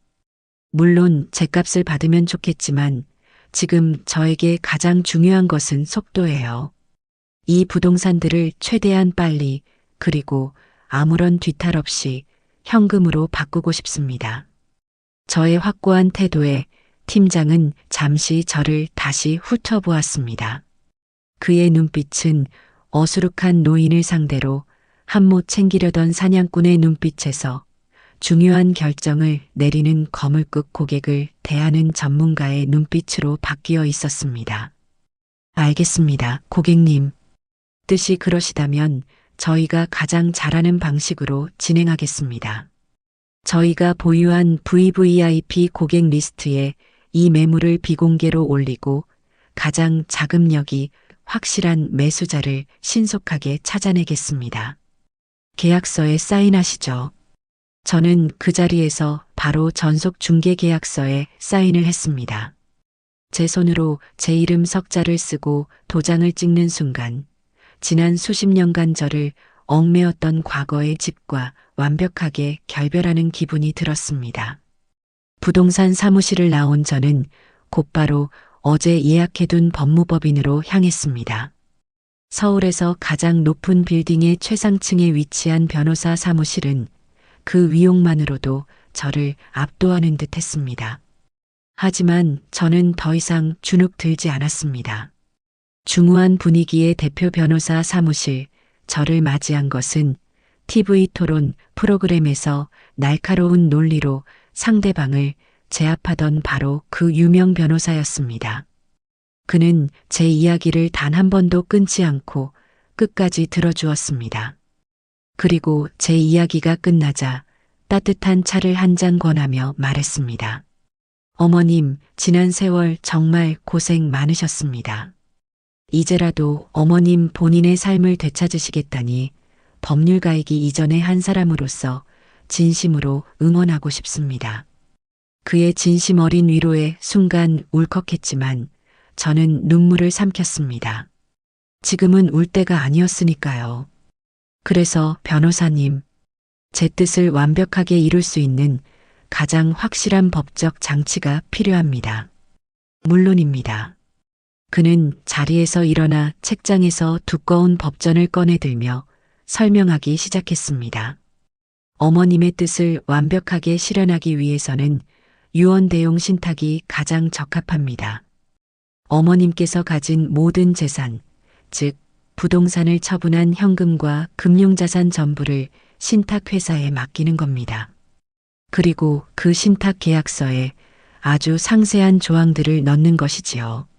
물론 죗값을 받으면 좋겠지만 지금 저에게 가장 중요한 것은 속도예요. 이 부동산들을 최대한 빨리 그리고 아무런 뒤탈 없이 현금으로 바꾸고 싶습니다. 저의 확고한 태도에 팀장은 잠시 저를 다시 훑어보았습니다. 그의 눈빛은 어수룩한 노인을 상대로 한몫 챙기려던 사냥꾼의 눈빛에서 중요한 결정을 내리는 거물급 고객을 대하는 전문가의 눈빛으로 바뀌어 있었습니다. 알겠습니다, 고객님. 뜻이 그러시다면 저희가 가장 잘하는 방식으로 진행하겠습니다. 저희가 보유한 VVIP 고객 리스트에 이 매물을 비공개로 올리고 가장 자금력이 확실한 매수자를 신속하게 찾아내겠습니다. 계약서에 사인하시죠. 저는 그 자리에서 바로 전속 중개 계약서에 사인을 했습니다. 제 손으로 제 이름 석자를 쓰고 도장을 찍는 순간 지난 수십 년간 저를 얽매였던 과거의 집과 완벽하게 결별하는 기분이 들었습니다. 부동산 사무실을 나온 저는 곧바로 어제 예약해둔 법무법인으로 향했습니다. 서울에서 가장 높은 빌딩의 최상층에 위치한 변호사 사무실은 그 위용만으로도 저를 압도하는 듯 했습니다. 하지만 저는 더 이상 주눅 들지 않았습니다. 중후한 분위기의 대표 변호사 사무실, 저를 맞이한 것은 TV 토론 프로그램에서 날카로운 논리로 상대방을 제압하던 바로 그 유명 변호사였습니다. 그는 제 이야기를 단 한 번도 끊지 않고 끝까지 들어주었습니다. 그리고 제 이야기가 끝나자 따뜻한 차를 한 잔 권하며 말했습니다. 어머님, 지난 세월 정말 고생 많으셨습니다. 이제라도 어머님 본인의 삶을 되찾으시겠다니 법률가이기 이전의 한 사람으로서 진심으로 응원하고 싶습니다. 그의 진심 어린 위로에 순간 울컥했지만 저는 눈물을 삼켰습니다. 지금은 울 때가 아니었으니까요. 그래서 변호사님, 제 뜻을 완벽하게 이룰 수 있는 가장 확실한 법적 장치가 필요합니다. 물론입니다. 그는 자리에서 일어나 책장에서 두꺼운 법전을 꺼내들며 설명하기 시작했습니다. 어머님의 뜻을 완벽하게 실현하기 위해서는 유언대용 신탁이 가장 적합합니다. 어머님께서 가진 모든 재산, 즉 부동산을 처분한 현금과 금융자산 전부를 신탁회사에 맡기는 겁니다. 그리고 그 신탁 계약서에 아주 상세한 조항들을 넣는 것이지요.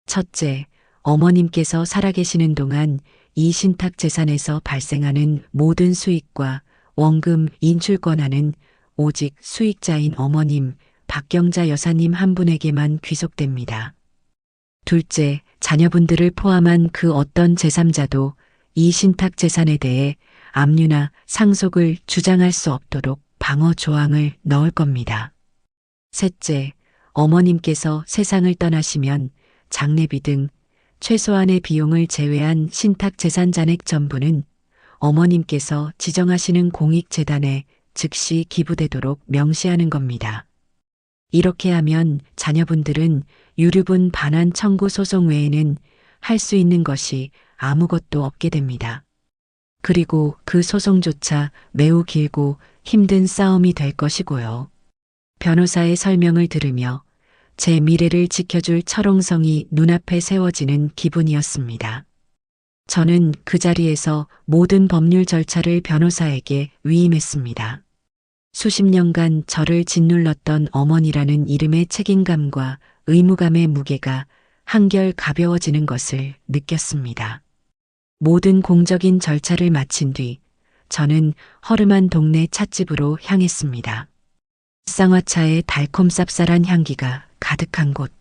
첫째, 어머님께서 살아계시는 동안 이 신탁 재산에서 발생하는 모든 수익과 원금 인출 권한은 오직 수익자인 어머님 박경자 여사님 한 분에게만 귀속됩니다. 둘째, 자녀분들을 포함한 그 어떤 제3자도 이 신탁 재산에 대해 압류나 상속을 주장할 수 없도록 방어 조항을 넣을 겁니다. 셋째, 어머님께서 세상을 떠나시면 장례비 등 최소한의 비용을 제외한 신탁 재산 잔액 전부는 어머님께서 지정하시는 공익재단에 즉시 기부되도록 명시하는 겁니다. 이렇게 하면 자녀분들은 유류분 반환 청구 소송 외에는 할 수 있는 것이 아무것도 없게 됩니다. 그리고 그 소송조차 매우 길고 힘든 싸움이 될 것이고요. 변호사의 설명을 들으며 제 미래를 지켜줄 철옹성이 눈앞에 세워지는 기분이었습니다. 저는 그 자리에서 모든 법률 절차를 변호사에게 위임했습니다. 수십 년간 저를 짓눌렀던 어머니라는 이름의 책임감과 의무감의 무게가 한결 가벼워지는 것을 느꼈습니다. 모든 공적인 절차를 마친 뒤 저는 허름한 동네 찻집으로 향했습니다. 쌍화차의 달콤 쌉쌀한 향기가 가득한 곳.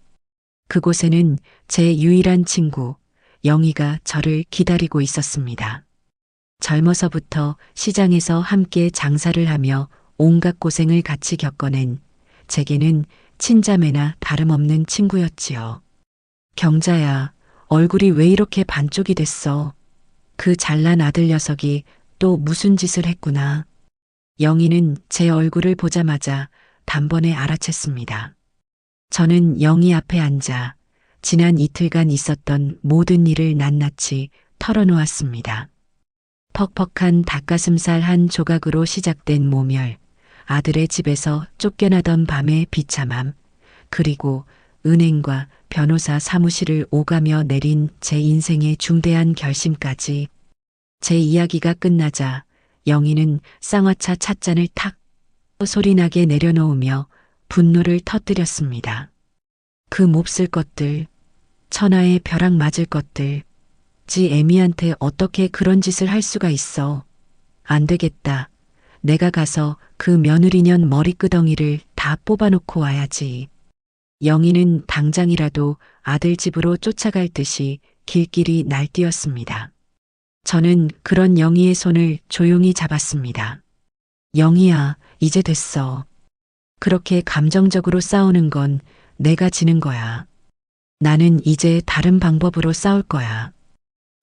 그곳에는 제 유일한 친구 영희가 저를 기다리고 있었습니다. 젊어서부터 시장에서 함께 장사를 하며 온갖 고생을 같이 겪어낸 제게는 친자매나 다름없는 친구였지요. 경자야, 얼굴이 왜 이렇게 반쪽이 됐어? 그 잘난 아들 녀석이 또 무슨 짓을 했구나. 영희는 제 얼굴을 보자마자 단번에 알아챘습니다. 저는 영희 앞에 앉아 지난 이틀간 있었던 모든 일을 낱낱이 털어놓았습니다. 퍽퍽한 닭가슴살 한 조각으로 시작된 모멸, 아들의 집에서 쫓겨나던 밤의 비참함, 그리고 은행과 변호사 사무실을 오가며 내린 제 인생의 중대한 결심까지. 제 이야기가 끝나자 영희는 쌍화차 찻잔을 탁 소리나게 내려놓으며 분노를 터뜨렸습니다. 그 몹쓸 것들, 천하의 벼락 맞을 것들, 지 애미한테 어떻게 그런 짓을 할 수가 있어. 안 되겠다. 내가 가서 그 며느리년 머리끄덩이를 다 뽑아놓고 와야지. 영희는 당장이라도 아들 집으로 쫓아갈 듯이 길길이 날뛰었습니다. 저는 그런 영희의 손을 조용히 잡았습니다. 영희야, 이제 됐어. 그렇게 감정적으로 싸우는 건 내가 지는 거야. 나는 이제 다른 방법으로 싸울 거야.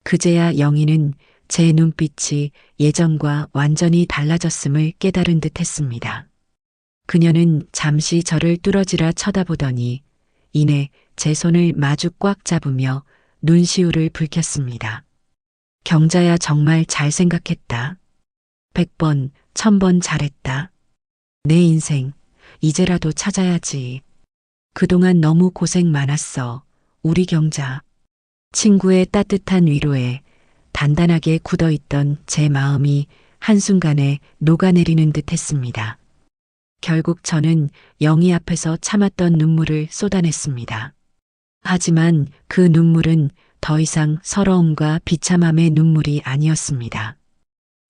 그제야 영희는 제 눈빛이 예전과 완전히 달라졌음을 깨달은 듯 했습니다. 그녀는 잠시 저를 뚫어지라 쳐다보더니 이내 제 손을 마주 꽉 잡으며 눈시울을 붉혔습니다. 경자야, 정말 잘 생각했다. 100번, 1000번 잘했다. 내 인생, 이제라도 찾아야지. 그동안 너무 고생 많았어. 우리 경자. 친구의 따뜻한 위로에 단단하게 굳어있던 제 마음이 한순간에 녹아내리는 듯 했습니다. 결국 저는 영희 앞에서 참았던 눈물을 쏟아냈습니다. 하지만 그 눈물은 더 이상 서러움과 비참함의 눈물이 아니었습니다.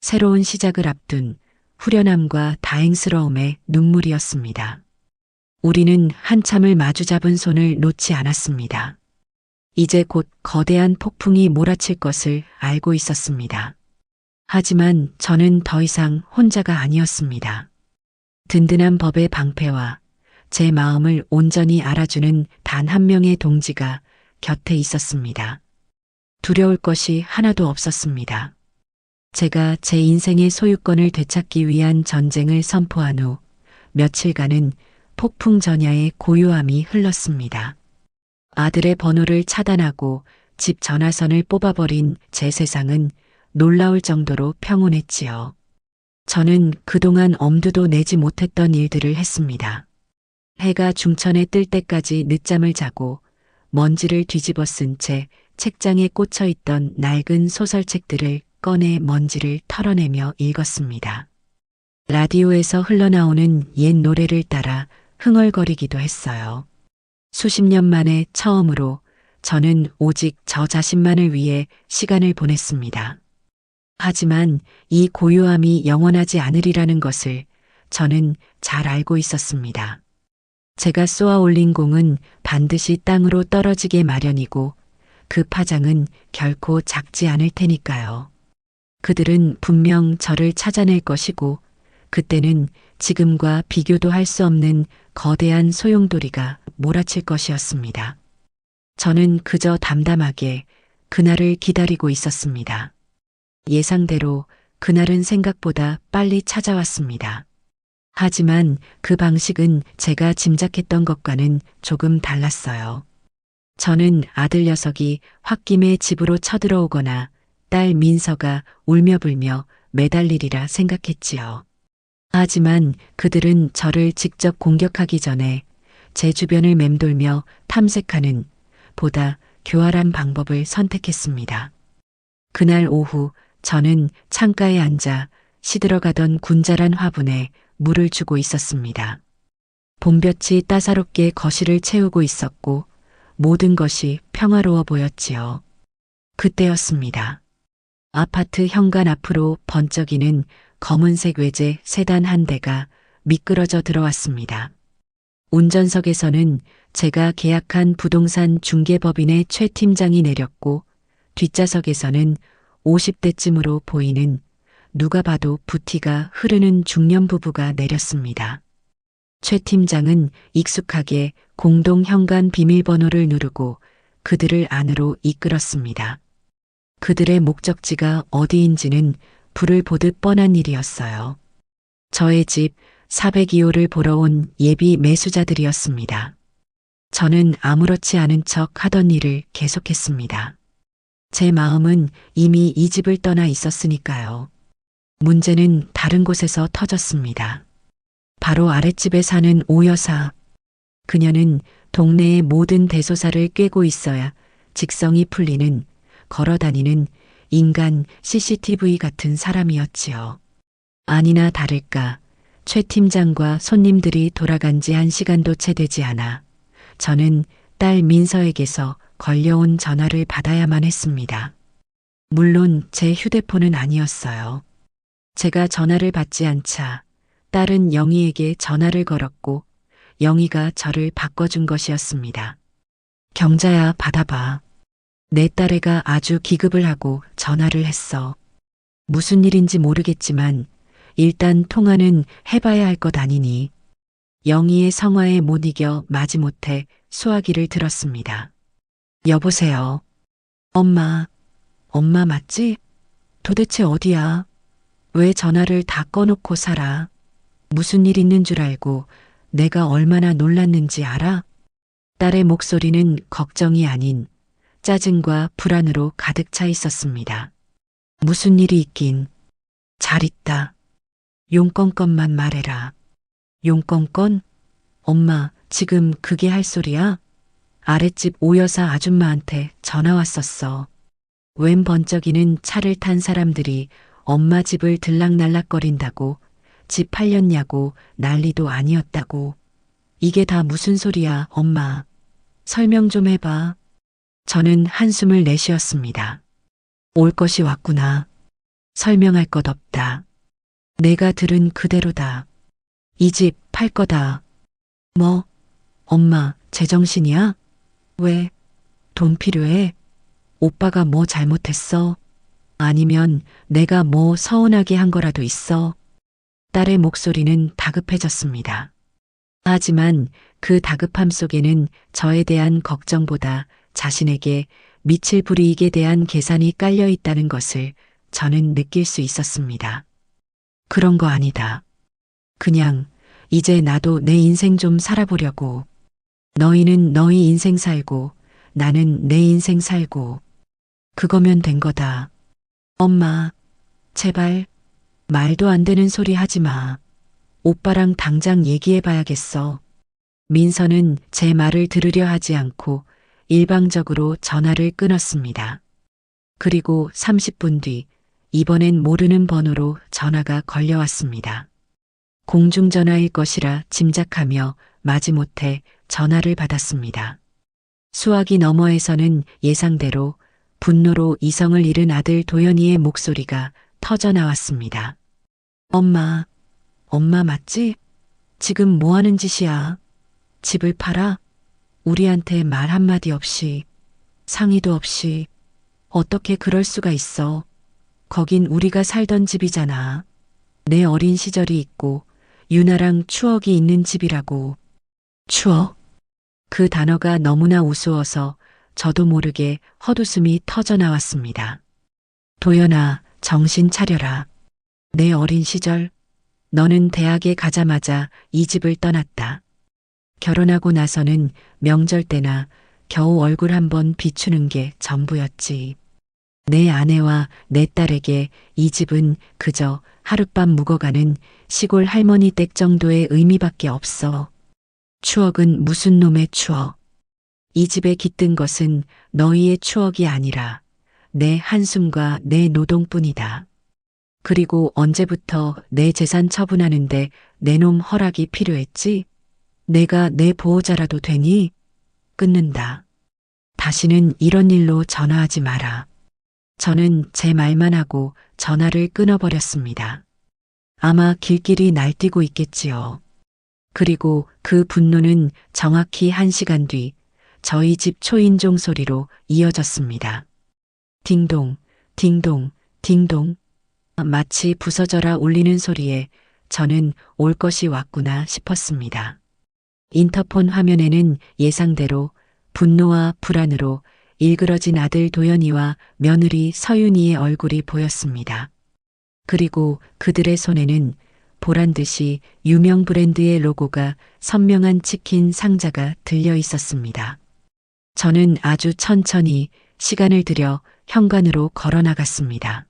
새로운 시작을 앞둔 후련함과 다행스러움의 눈물이었습니다. 우리는 한참을 마주잡은 손을 놓지 않았습니다. 이제 곧 거대한 폭풍이 몰아칠 것을 알고 있었습니다. 하지만 저는 더 이상 혼자가 아니었습니다. 든든한 법의 방패와 제 마음을 온전히 알아주는 단 한 명의 동지가 곁에 있었습니다. 두려울 것이 하나도 없었습니다. 제가 제 인생의 소유권을 되찾기 위한 전쟁을 선포한 후 며칠간은 폭풍 전야의 고요함이 흘렀습니다. 아들의 번호를 차단하고 집 전화선을 뽑아버린 제 세상은 놀라울 정도로 평온했지요. 저는 그동안 엄두도 내지 못했던 일들을 했습니다. 해가 중천에 뜰 때까지 늦잠을 자고 먼지를 뒤집어 쓴 채 책장에 꽂혀 있던 낡은 소설책들을 꺼내 먼지를 털어내며 읽었습니다. 라디오에서 흘러나오는 옛 노래를 따라 흥얼거리기도 했어요. 수십 년 만에 처음으로 저는 오직 저 자신만을 위해 시간을 보냈습니다. 하지만 이 고요함이 영원하지 않으리라는 것을 저는 잘 알고 있었습니다. 제가 쏘아 올린 공은 반드시 땅으로 떨어지게 마련이고 그 파장은 결코 작지 않을 테니까요. 그들은 분명 저를 찾아낼 것이고 그때는 지금과 비교도 할 수 없는 거대한 소용돌이가 몰아칠 것이었습니다. 저는 그저 담담하게 그날을 기다리고 있었습니다. 예상대로 그날은 생각보다 빨리 찾아왔습니다. 하지만 그 방식은 제가 짐작했던 것과는 조금 달랐어요. 저는 아들 녀석이 홧김에 집으로 쳐들어오거나 딸 민서가 울며불며 매달리리라 생각했지요. 하지만 그들은 저를 직접 공격하기 전에 제 주변을 맴돌며 탐색하는 보다 교활한 방법을 선택했습니다. 그날 오후 저는 창가에 앉아 시들어가던 군자란 화분에 물을 주고 있었습니다. 봄볕이 따사롭게 거실을 채우고 있었고 모든 것이 평화로워 보였지요. 그때였습니다. 아파트 현관 앞으로 번쩍이는 검은색 외제 세단 한 대가 미끄러져 들어왔습니다. 운전석에서는 제가 계약한 부동산 중개법인의 최 팀장이 내렸고 뒷좌석에서는 50대쯤으로 보이는 누가 봐도 부티가 흐르는 중년 부부가 내렸습니다. 최 팀장은 익숙하게 공동 현관 비밀번호를 누르고 그들을 안으로 이끌었습니다. 그들의 목적지가 어디인지는 불을 보듯 뻔한 일이었어요. 저의 집 402호를 보러 온 예비 매수자들이었습니다. 저는 아무렇지 않은 척 하던 일을 계속했습니다. 제 마음은 이미 이 집을 떠나 있었으니까요. 문제는 다른 곳에서 터졌습니다. 바로 아랫집에 사는 오 여사. 그녀는 동네의 모든 대소사를 꿰고 있어야 직성이 풀리는 걸어다니는 인간 CCTV 같은 사람이었지요. 아니나 다를까 최 팀장과 손님들이 돌아간 지 1시간도 채 되지 않아 저는 딸 민서에게서 걸려온 전화를 받아야만 했습니다. 물론 제 휴대폰은 아니었어요. 제가 전화를 받지 않자 딸은 영희에게 전화를 걸었고 영희가 저를 바꿔준 것이었습니다. 경자야, 받아봐. 내 딸애가 아주 기급을 하고 전화를 했어. 무슨 일인지 모르겠지만 일단 통화는 해봐야 할 것 아니니. 영희의 성화에 못 이겨 마지못해 수화기를 들었습니다. 여보세요. 엄마, 엄마 맞지? 도대체 어디야? 왜 전화를 다 꺼놓고 살아? 무슨 일 있는 줄 알고 내가 얼마나 놀랐는지 알아? 딸의 목소리는 걱정이 아닌 짜증과 불안으로 가득 차 있었습니다. 무슨 일이 있긴. 잘 있다. 용건건만 말해라. 용건건? 엄마, 지금 그게 할 소리야? 아랫집 오여사 아줌마한테 전화 왔었어. 웬 번쩍이는 차를 탄 사람들이 엄마 집을 들락날락거린다고, 집 팔렸냐고 난리도 아니었다고. 이게 다 무슨 소리야, 엄마. 설명 좀 해봐. 저는 한숨을 내쉬었습니다. 올 것이 왔구나. 설명할 것 없다. 내가 들은 그대로다. 이 집 팔 거다. 뭐? 엄마, 제정신이야? 왜? 돈 필요해? 오빠가 뭐 잘못했어? 아니면 내가 뭐 서운하게 한 거라도 있어? 딸의 목소리는 다급해졌습니다. 하지만 그 다급함 속에는 저에 대한 걱정보다 자신에게 미칠 불이익에 대한 계산이 깔려 있다는 것을 저는 느낄 수 있었습니다. 그런 거 아니다. 그냥 이제 나도 내 인생 좀 살아보려고. 너희는 너희 인생 살고 나는 내 인생 살고. 그거면 된 거다. 엄마, 제발 말도 안 되는 소리 하지 마. 오빠랑 당장 얘기해 봐야겠어. 민서는 제 말을 들으려 하지 않고 일방적으로 전화를 끊었습니다. 그리고 30분 뒤 이번엔 모르는 번호로 전화가 걸려왔습니다. 공중전화일 것이라 짐작하며 마지못해 전화를 받았습니다. 수화기 너머에서는 예상대로 분노로 이성을 잃은 아들 도연이의 목소리가 터져 나왔습니다. 엄마, 엄마 맞지? 지금 뭐 하는 짓이야? 집을 팔아? 우리한테 말 한마디 없이, 상의도 없이, 어떻게 그럴 수가 있어? 거긴 우리가 살던 집이잖아. 내 어린 시절이 있고, 유나랑 추억이 있는 집이라고. 추억? 그 단어가 너무나 우스워서 저도 모르게 헛웃음이 터져 나왔습니다. 도연아, 정신 차려라. 내 어린 시절, 너는 대학에 가자마자 이 집을 떠났다. 결혼하고 나서는 명절 때나 겨우 얼굴 한번 비추는 게 전부였지. 내 아내와 내 딸에게 이 집은 그저 하룻밤 묵어가는 시골 할머니 댁 정도의 의미밖에 없어. 추억은 무슨 놈의 추억. 이 집에 깃든 것은 너희의 추억이 아니라 내 한숨과 내 노동뿐이다. 그리고 언제부터 내 재산 처분하는데 내 놈 허락이 필요했지? 내가 내 보호자라도 되니? 끊는다. 다시는 이런 일로 전화하지 마라. 저는 제 말만 하고 전화를 끊어버렸습니다. 아마 길길이 날뛰고 있겠지요. 그리고 그 분노는 정확히 1시간 뒤 저희 집 초인종 소리로 이어졌습니다. 딩동, 딩동, 딩동. 마치 부서져라 울리는 소리에 저는 올 것이 왔구나 싶었습니다. 인터폰 화면에는 예상대로 분노와 불안으로 일그러진 아들 도연이와 며느리 서윤이의 얼굴이 보였습니다. 그리고 그들의 손에는 보란 듯이 유명 브랜드의 로고가 선명한 치킨 상자가 들려 있었습니다. 저는 아주 천천히 시간을 들여 현관으로 걸어 나갔습니다.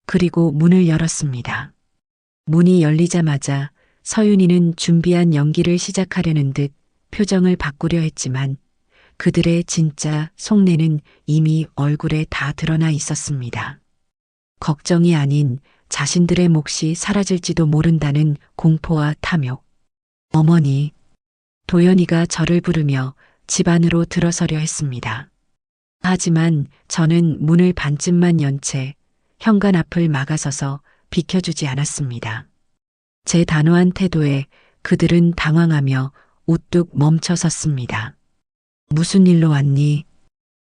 그리고 문을 열었습니다. 문이 열리자마자 서윤이는 준비한 연기를 시작하려는 듯 표정을 바꾸려 했지만 그들의 진짜 속내는 이미 얼굴에 다 드러나 있었습니다. 걱정이 아닌 자신들의 몫이 사라질지도 모른다는 공포와 탐욕. 어머니, 도연이가 저를 부르며 집 안으로 들어서려 했습니다. 하지만 저는 문을 반쯤만 연 채 현관 앞을 막아서서 비켜주지 않았습니다. 제 단호한 태도에 그들은 당황하며 우뚝 멈춰 섰습니다. 무슨 일로 왔니?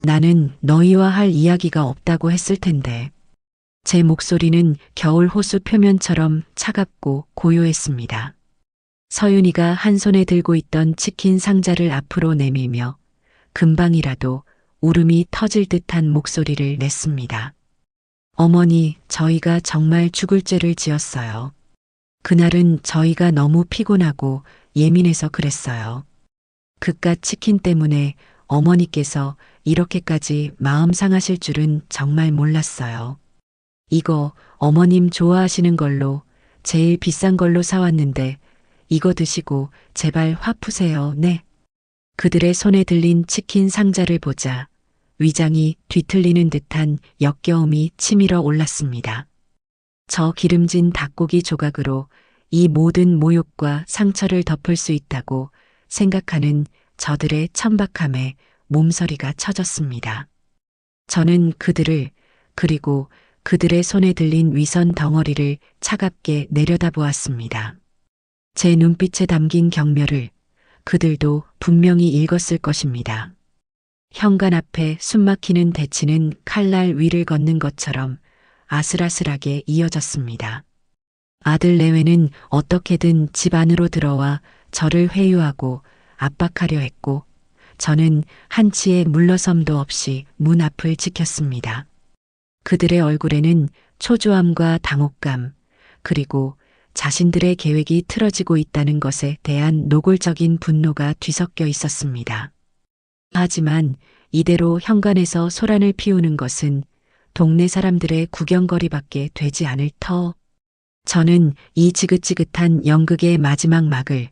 나는 너희와 할 이야기가 없다고 했을 텐데. 제 목소리는 겨울 호수 표면처럼 차갑고 고요했습니다. 서윤이가 한 손에 들고 있던 치킨 상자를 앞으로 내밀며 금방이라도 울음이 터질 듯한 목소리를 냈습니다. 어머니, 저희가 정말 죽을 죄를 지었어요. 그날은 저희가 너무 피곤하고 예민해서 그랬어요. 그깟 치킨 때문에 어머니께서 이렇게까지 마음 상하실 줄은 정말 몰랐어요. 이거 어머님 좋아하시는 걸로 제일 비싼 걸로 사왔는데 이거 드시고 제발 화 푸세요. 네. 그들의 손에 들린 치킨 상자를 보자 위장이 뒤틀리는 듯한 역겨움이 치밀어 올랐습니다. 저 기름진 닭고기 조각으로 이 모든 모욕과 상처를 덮을 수 있다고 생각하는 저들의 천박함에 몸서리가 쳐졌습니다. 저는 그들을 그리고 그들의 손에 들린 위선 덩어리를 차갑게 내려다보았습니다. 제 눈빛에 담긴 경멸을 그들도 분명히 읽었을 것입니다. 현관 앞에 숨막히는 대치는 칼날 위를 걷는 것처럼 아슬아슬하게 이어졌습니다. 아들 내외는 어떻게든 집 안으로 들어와 저를 회유하고 압박하려 했고 저는 한치의 물러섬도 없이 문 앞을 지켰습니다. 그들의 얼굴에는 초조함과 당혹감 그리고 자신들의 계획이 틀어지고 있다는 것에 대한 노골적인 분노가 뒤섞여 있었습니다. 하지만 이대로 현관에서 소란을 피우는 것은 동네 사람들의 구경거리밖에 되지 않을 터. 저는 이 지긋지긋한 연극의 마지막 막을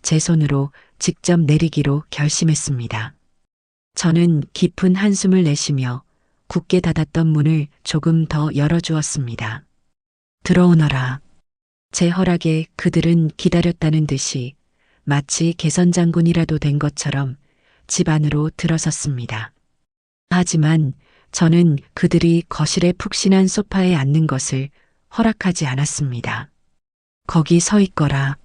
제 손으로 직접 내리기로 결심했습니다. 저는 깊은 한숨을 내쉬며 굳게 닫았던 문을 조금 더 열어주었습니다. 들어오너라. 제 허락에 그들은 기다렸다는 듯이 마치 개선장군이라도 된 것처럼 집 안으로 들어섰습니다. 하지만 저는 그들이 거실에 푹신한 소파에 앉는 것을 허락하지 않았습니다. 거기 서 있거라.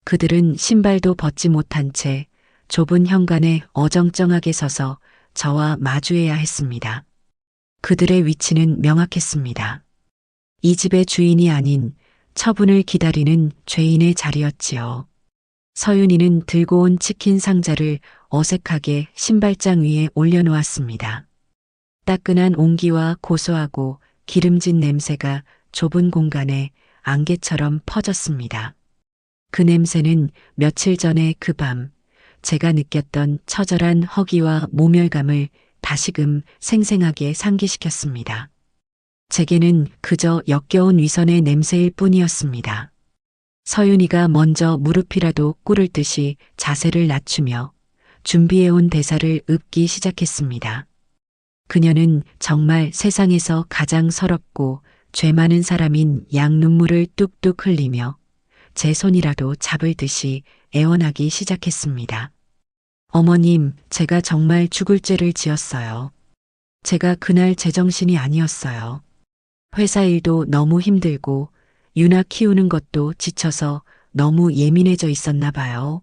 그들은 신발도 벗지 못한 채 좁은 현관에 어정쩡하게 서서 저와 마주해야 했습니다. 그들의 위치는 명확했습니다. 이 집의 주인이 아닌 처분을 기다리는 죄인의 자리였지요. 서윤이는 들고 온 치킨 상자를 어색하게 신발장 위에 올려놓았습니다. 따끈한 온기와 고소하고 기름진 냄새가 좁은 공간에 안개처럼 퍼졌습니다. 그 냄새는 며칠 전에 그 밤 제가 느꼈던 처절한 허기와 모멸감을 다시금 생생하게 상기시켰습니다. 제게는 그저 역겨운 위선의 냄새일 뿐이었습니다. 서윤이가 먼저 무릎이라도 꿇을 듯이 자세를 낮추며 준비해온 대사를 읊기 시작했습니다. 그녀는 정말 세상에서 가장 서럽고 죄 많은 사람인 양 눈물을 뚝뚝 흘리며 제 손이라도 잡을 듯이 애원하기 시작했습니다. 어머님, 제가 정말 죽을 죄를 지었어요. 제가 그날 제정신이 아니었어요. 회사 일도 너무 힘들고 유나 키우는 것도 지쳐서 너무 예민해져 있었나 봐요.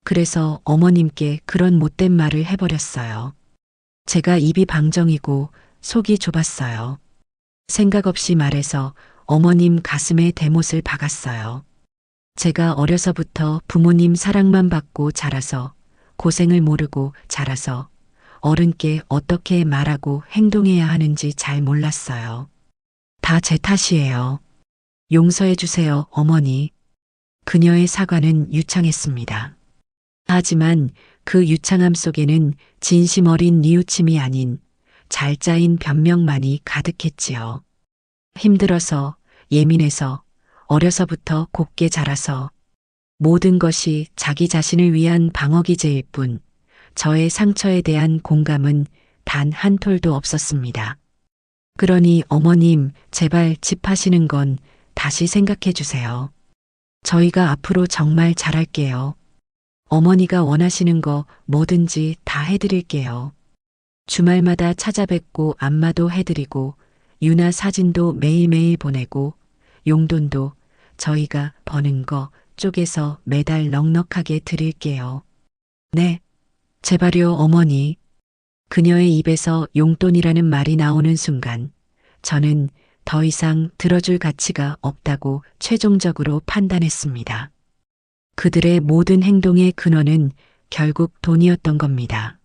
그래서 어머님께 그런 못된 말을 해버렸어요. 제가 입이 방정이고 속이 좁았어요. 생각 없이 말해서 어머님 가슴에 대못을 박았어요. 제가 어려서부터 부모님 사랑만 받고 자라서 고생을 모르고 자라서 어른께 어떻게 말하고 행동해야 하는지 잘 몰랐어요. 다 제 탓이에요. 용서해 주세요, 어머니. 그녀의 사과는 유창했습니다. 하지만 그 유창함 속에는 진심 어린 뉘우침이 아닌 잘 짜인 변명만이 가득했지요. 힘들어서, 예민해서, 어려서부터 곱게 자라서 모든 것이 자기 자신을 위한 방어기제일 뿐 저의 상처에 대한 공감은 단 한 톨도 없었습니다. 그러니 어머님, 제발 집 하시는 건 다시 생각해 주세요. 저희가 앞으로 정말 잘할게요. 어머니가 원하시는 거 뭐든지 다 해드릴게요. 주말마다 찾아뵙고 안마도 해드리고 유나 사진도 매일매일 보내고 용돈도 저희가 버는 거 쪼개서 매달 넉넉하게 드릴게요. 네, 제발요, 어머니. 그녀의 입에서 용돈이라는 말이 나오는 순간 저는 더 이상 들어줄 가치가 없다고 최종적으로 판단했습니다. 그들의 모든 행동의 근원은 결국 돈이었던 겁니다.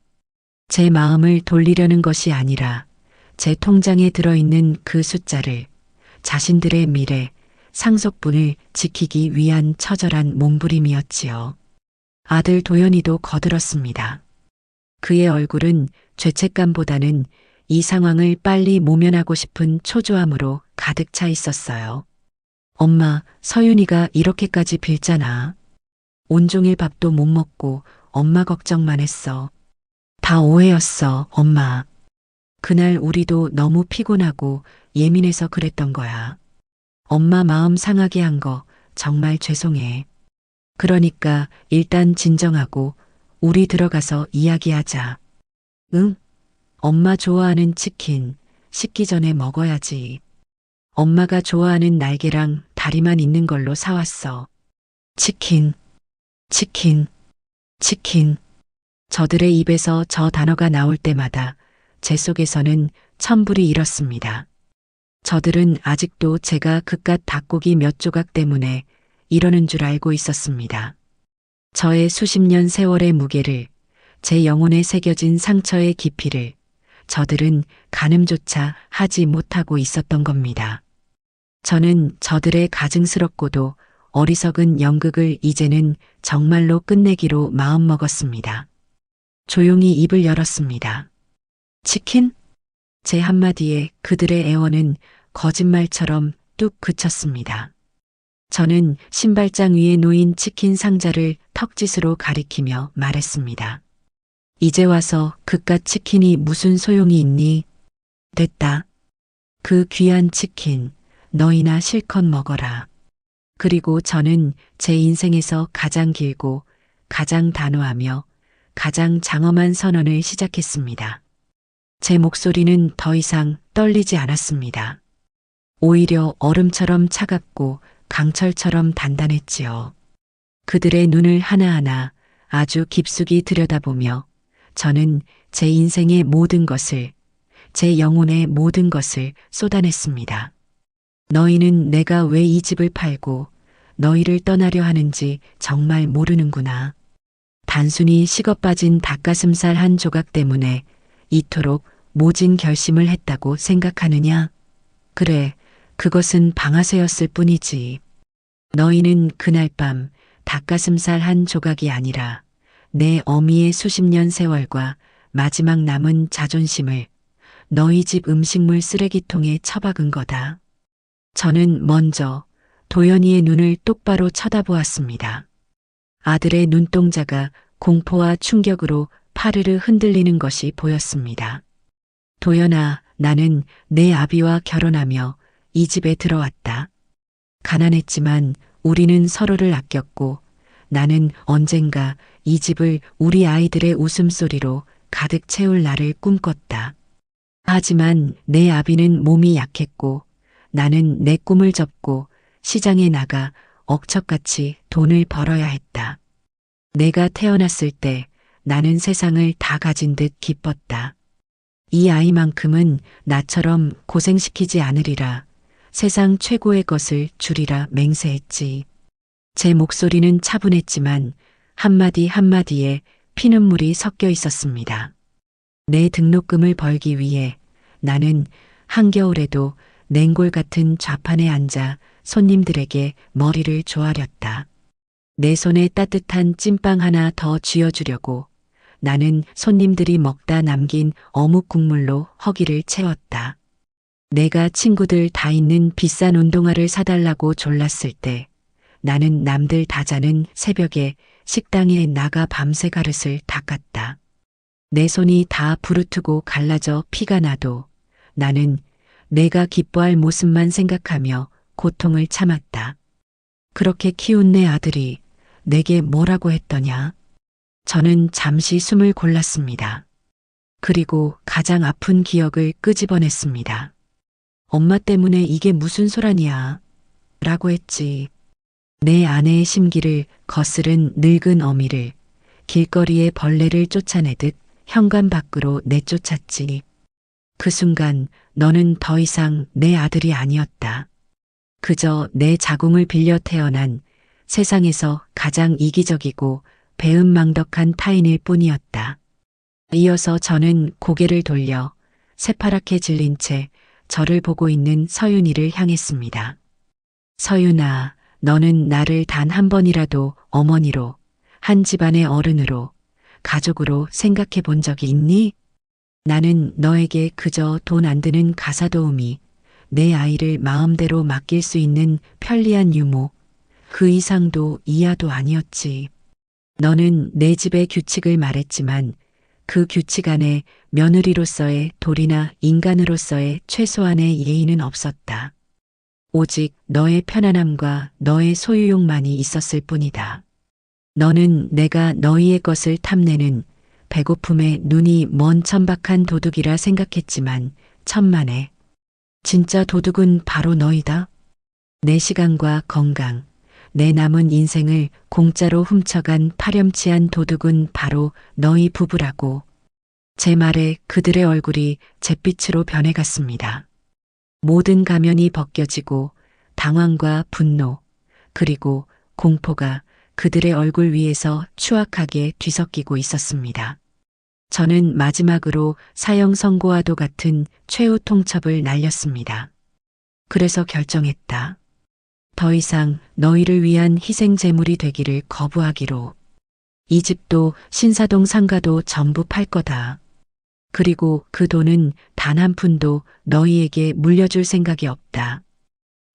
제 마음을 돌리려는 것이 아니라 제 통장에 들어있는 그 숫자를 자신들의 미래, 상속분을 지키기 위한 처절한 몸부림이었지요. 아들 도연이도 거들었습니다. 그의 얼굴은 죄책감보다는 이 상황을 빨리 모면하고 싶은 초조함으로 가득 차 있었어요. 엄마, 서윤이가 이렇게까지 빌잖아. 온종일 밥도 못 먹고 엄마 걱정만 했어. 다 오해였어, 엄마. 그날 우리도 너무 피곤하고 예민해서 그랬던 거야. 엄마 마음 상하게 한 거 정말 죄송해. 그러니까 일단 진정하고 우리 들어가서 이야기하자. 응? 엄마 좋아하는 치킨 식기 전에 먹어야지. 엄마가 좋아하는 날개랑 다리만 있는 걸로 사왔어. 치킨, 치킨, 치킨. 저들의 입에서 저 단어가 나올 때마다 제 속에서는 천불이 일었습니다. 저들은 아직도 제가 그깟 닭고기 몇 조각 때문에 이러는 줄 알고 있었습니다. 저의 수십 년 세월의 무게를, 제 영혼에 새겨진 상처의 깊이를 저들은 가늠조차 하지 못하고 있었던 겁니다. 저는 저들의 가증스럽고도 어리석은 연극을 이제는 정말로 끝내기로 마음먹었습니다. 조용히 입을 열었습니다. 치킨? 제 한마디에 그들의 애원은 거짓말처럼 뚝 그쳤습니다. 저는 신발장 위에 놓인 치킨 상자를 턱짓으로 가리키며 말했습니다. 이제 와서 그깟 치킨이 무슨 소용이 있니? 됐다. 그 귀한 치킨 너희나 실컷 먹어라. 그리고 저는 제 인생에서 가장 길고 가장 단호하며 가장 장엄한 선언을 시작했습니다. 제 목소리는 더 이상 떨리지 않았습니다. 오히려 얼음처럼 차갑고 강철처럼 단단했지요. 그들의 눈을 하나하나 아주 깊숙이 들여다보며 저는 제 인생의 모든 것을, 제 영혼의 모든 것을 쏟아냈습니다. 너희는 내가 왜 이 집을 팔고 너희를 떠나려 하는지 정말 모르는구나. 단순히 식어 빠진 닭가슴살 한 조각 때문에 이토록 모진 결심을 했다고 생각하느냐? 그래, 그것은 방아쇠였을 뿐이지. 너희는 그날 밤 닭가슴살 한 조각이 아니라 내 어미의 수십 년 세월과 마지막 남은 자존심을 너희 집 음식물 쓰레기통에 처박은 거다. 저는 먼저 도연이의 눈을 똑바로 쳐다보았습니다. 아들의 눈동자가 공포와 충격으로 파르르 흔들리는 것이 보였습니다. 도연아, 나는 내 아비와 결혼하며 이 집에 들어왔다. 가난했지만 우리는 서로를 아꼈고 나는 언젠가 이 집을 우리 아이들의 웃음소리로 가득 채울 날을 꿈꿨다. 하지만 내 아비는 몸이 약했고 나는 내 꿈을 접고 시장에 나가 억척같이 돈을 벌어야 했다. 내가 태어났을 때 나는 세상을 다 가진 듯 기뻤다. 이 아이만큼은 나처럼 고생시키지 않으리라. 세상 최고의 것을 주리라 맹세했지. 제 목소리는 차분했지만 한마디 한마디에 피눈물이 섞여 있었습니다. 내 등록금을 벌기 위해 나는 한겨울에도 냉골 같은 좌판에 앉아 손님들에게 머리를 조아렸다. 내 손에 따뜻한 찐빵 하나 더 쥐어주려고 나는 손님들이 먹다 남긴 어묵 국물로 허기를 채웠다. 내가 친구들 다 있는 비싼 운동화를 사달라고 졸랐을 때 나는 남들 다 자는 새벽에 식당에 나가 밤새 가릇을 닦았다. 내 손이 다 부르트고 갈라져 피가 나도 나는 내가 기뻐할 모습만 생각하며 고통을 참았다. 그렇게 키운 내 아들이 내게 뭐라고 했더냐? 저는 잠시 숨을 골랐습니다. 그리고 가장 아픈 기억을 끄집어냈습니다. 엄마 때문에 이게 무슨 소란이야. 라고 했지. 내 아내의 심기를 거스른 늙은 어미를 길거리에 벌레를 쫓아내듯 현관 밖으로 내쫓았지. 그 순간 너는 더 이상 내 아들이 아니었다. 그저 내 자궁을 빌려 태어난 세상에서 가장 이기적이고 배은망덕한 타인일 뿐이었다. 이어서 저는 고개를 돌려 새파랗게 질린 채 저를 보고 있는 서윤이를 향했습니다. 서윤아, 너는 나를 단 한 번이라도 어머니로, 한 집안의 어른으로, 가족으로 생각해 본 적이 있니? 나는 너에게 그저 돈 안 드는 가사도우미, 내 아이를 마음대로 맡길 수 있는 편리한 유모, 그 이상도 이하도 아니었지. 너는 내 집의 규칙을 말했지만 그 규칙 안에 며느리로서의 도리나 인간으로서의 최소한의 예의는 없었다. 오직 너의 편안함과 너의 소유욕만이 있었을 뿐이다. 너는 내가 너희의 것을 탐내는 배고픔에 눈이 먼 천박한 도둑이라 생각했지만 천만에 진짜 도둑은 바로 너희다. 내 시간과 건강, 내 남은 인생을 공짜로 훔쳐간 파렴치한 도둑은 바로 너희 부부라고. 제 말에 그들의 얼굴이 잿빛으로 변해갔습니다. 모든 가면이 벗겨지고 당황과 분노, 그리고 공포가 그들의 얼굴 위에서 추악하게 뒤섞이고 있었습니다. 저는 마지막으로 사형 선고와도 같은 최후 통첩을 날렸습니다. 그래서 결정했다. 더 이상 너희를 위한 희생 제물이 되기를 거부하기로. 이 집도 신사동 상가도 전부 팔 거다. 그리고 그 돈은 단 한 푼도 너희에게 물려줄 생각이 없다.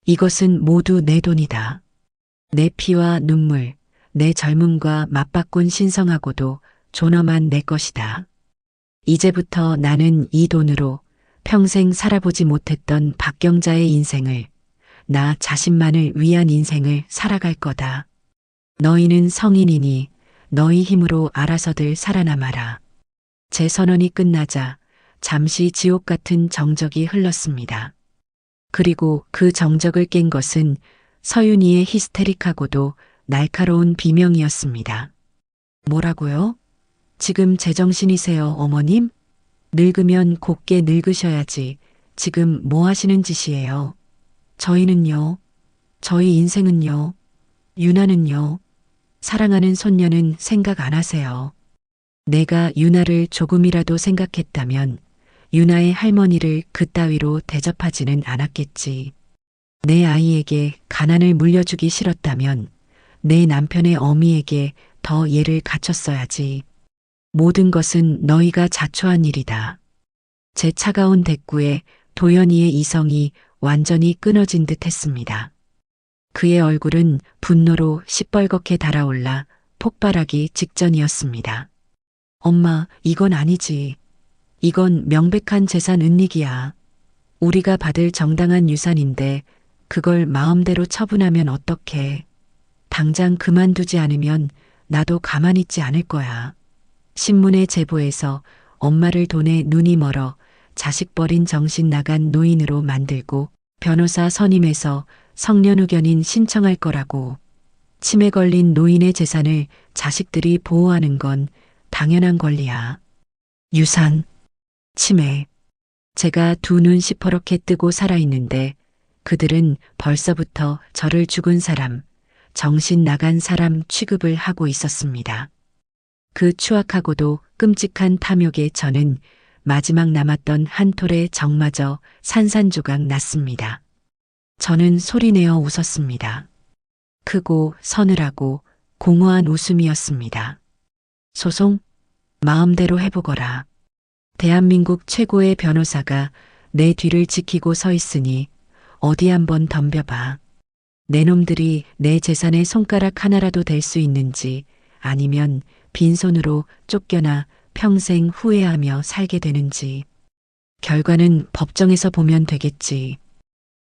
이것은 모두 내 돈이다. 내 피와 눈물, 내 젊음과 맞바꾼 신성하고도 존엄한 내 것이다. 이제부터 나는 이 돈으로 평생 살아보지 못했던 박경자의 인생을, 나 자신만을 위한 인생을 살아갈 거다. 너희는 성인이니 너희 힘으로 알아서들 살아남아라. 제 선언이 끝나자 잠시 지옥 같은 정적이 흘렀습니다. 그리고 그 정적을 깬 것은 서윤이의 히스테릭하고도 날카로운 비명이었습니다. 뭐라고요? 지금 제정신이세요, 어머님? 늙으면 곱게 늙으셔야지. 지금 뭐 하시는 짓이에요? 저희는요? 저희 인생은요? 유나는요? 사랑하는 손녀는 생각 안 하세요. 내가 유나를 조금이라도 생각했다면 유나의 할머니를 그따위로 대접하지는 않았겠지. 내 아이에게 가난을 물려주기 싫었다면 내 남편의 어미에게 더 예를 갖췄어야지. 모든 것은 너희가 자초한 일이다. 제 차가운 대꾸에 도연이의 이성이 완전히 끊어진 듯 했습니다. 그의 얼굴은 분노로 시뻘겋게 달아올라 폭발하기 직전이었습니다. 엄마, 이건 아니지. 이건 명백한 재산 은닉이야. 우리가 받을 정당한 유산인데 그걸 마음대로 처분하면 어떡해. 당장 그만두지 않으면 나도 가만히 있지 않을 거야. 신문의 제보에서 엄마를 돈에 눈이 멀어 자식 버린 정신 나간 노인으로 만들고 변호사 선임해서 성년후견인 신청할 거라고. 치매 걸린 노인의 재산을 자식들이 보호하는 건 당연한 권리야. 유산, 치매. 제가 두 눈 시퍼렇게 뜨고 살아있는데 그들은 벌써부터 저를 죽은 사람, 정신 나간 사람 취급을 하고 있었습니다. 그 추악하고도 끔찍한 탐욕에 저는 마지막 남았던 한 톨의 정마저 산산조각 났습니다. 저는 소리내어 웃었습니다. 크고 서늘하고 공허한 웃음이었습니다. 소송? 마음대로 해보거라. 대한민국 최고의 변호사가 내 뒤를 지키고 서 있으니 어디 한번 덤벼봐. 내 놈들이 내 재산의 손가락 하나라도 될 수 있는지 아니면 빈손으로 쫓겨나 평생 후회하며 살게 되는지. 결과는 법정에서 보면 되겠지.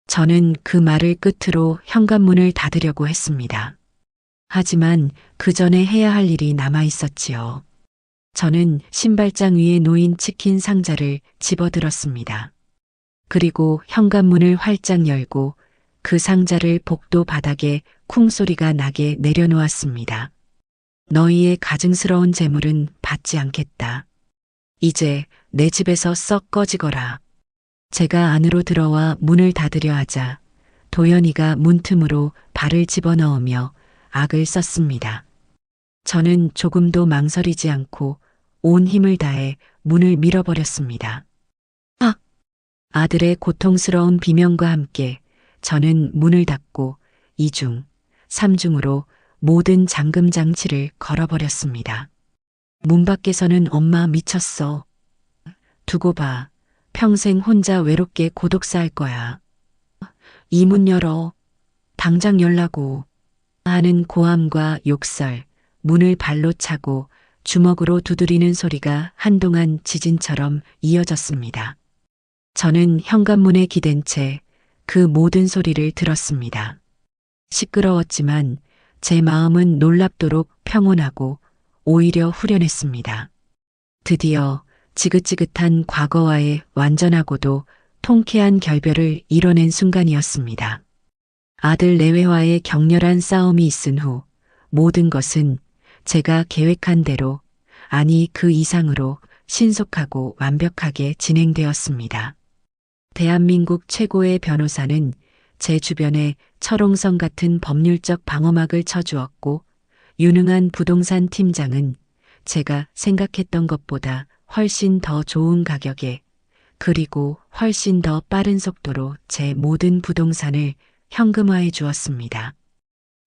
저는 그 말을 끝으로 현관문을 닫으려고 했습니다. 하지만 그 전에 해야 할 일이 남아 있었지요. 저는 신발장 위에 놓인 치킨 상자를 집어들었습니다. 그리고 현관문을 활짝 열고 그 상자를 복도 바닥에 쿵 소리가 나게 내려놓았습니다. 너희의 가증스러운 재물은 받지 않겠다. 이제 내 집에서 썩 꺼지거라. 제가 안으로 들어와 문을 닫으려 하자 도연이가 문틈으로 발을 집어넣으며 악을 썼습니다. 저는 조금도 망설이지 않고 온 힘을 다해 문을 밀어버렸습니다. 아! 아들의 고통스러운 비명과 함께 저는 문을 닫고 2중, 3중으로 모든 잠금 장치를 걸어버렸습니다. 문 밖에서는 엄마 미쳤어. 두고 봐. 평생 혼자 외롭게 고독사할 거야. 이 문 열어. 당장 열라고. 하는 고함과 욕설, 문을 발로 차고 주먹으로 두드리는 소리가 한동안 지진처럼 이어졌습니다. 저는 현관문에 기댄 채 그 모든 소리를 들었습니다. 시끄러웠지만 제 마음은 놀랍도록 평온하고 오히려 후련했습니다. 드디어 지긋지긋한 과거와의 완전하고도 통쾌한 결별을 이뤄낸 순간이었습니다. 아들 내외와의 격렬한 싸움이 있은 후 모든 것은 제가 계획한 대로, 아니 그 이상으로 신속하고 완벽하게 진행되었습니다. 대한민국 최고의 변호사는 제 주변에 철옹성 같은 법률적 방어막을 쳐주었고, 유능한 부동산 팀장은 제가 생각했던 것보다 훨씬 더 좋은 가격에, 그리고 훨씬 더 빠른 속도로 제 모든 부동산을 현금화해 주었습니다.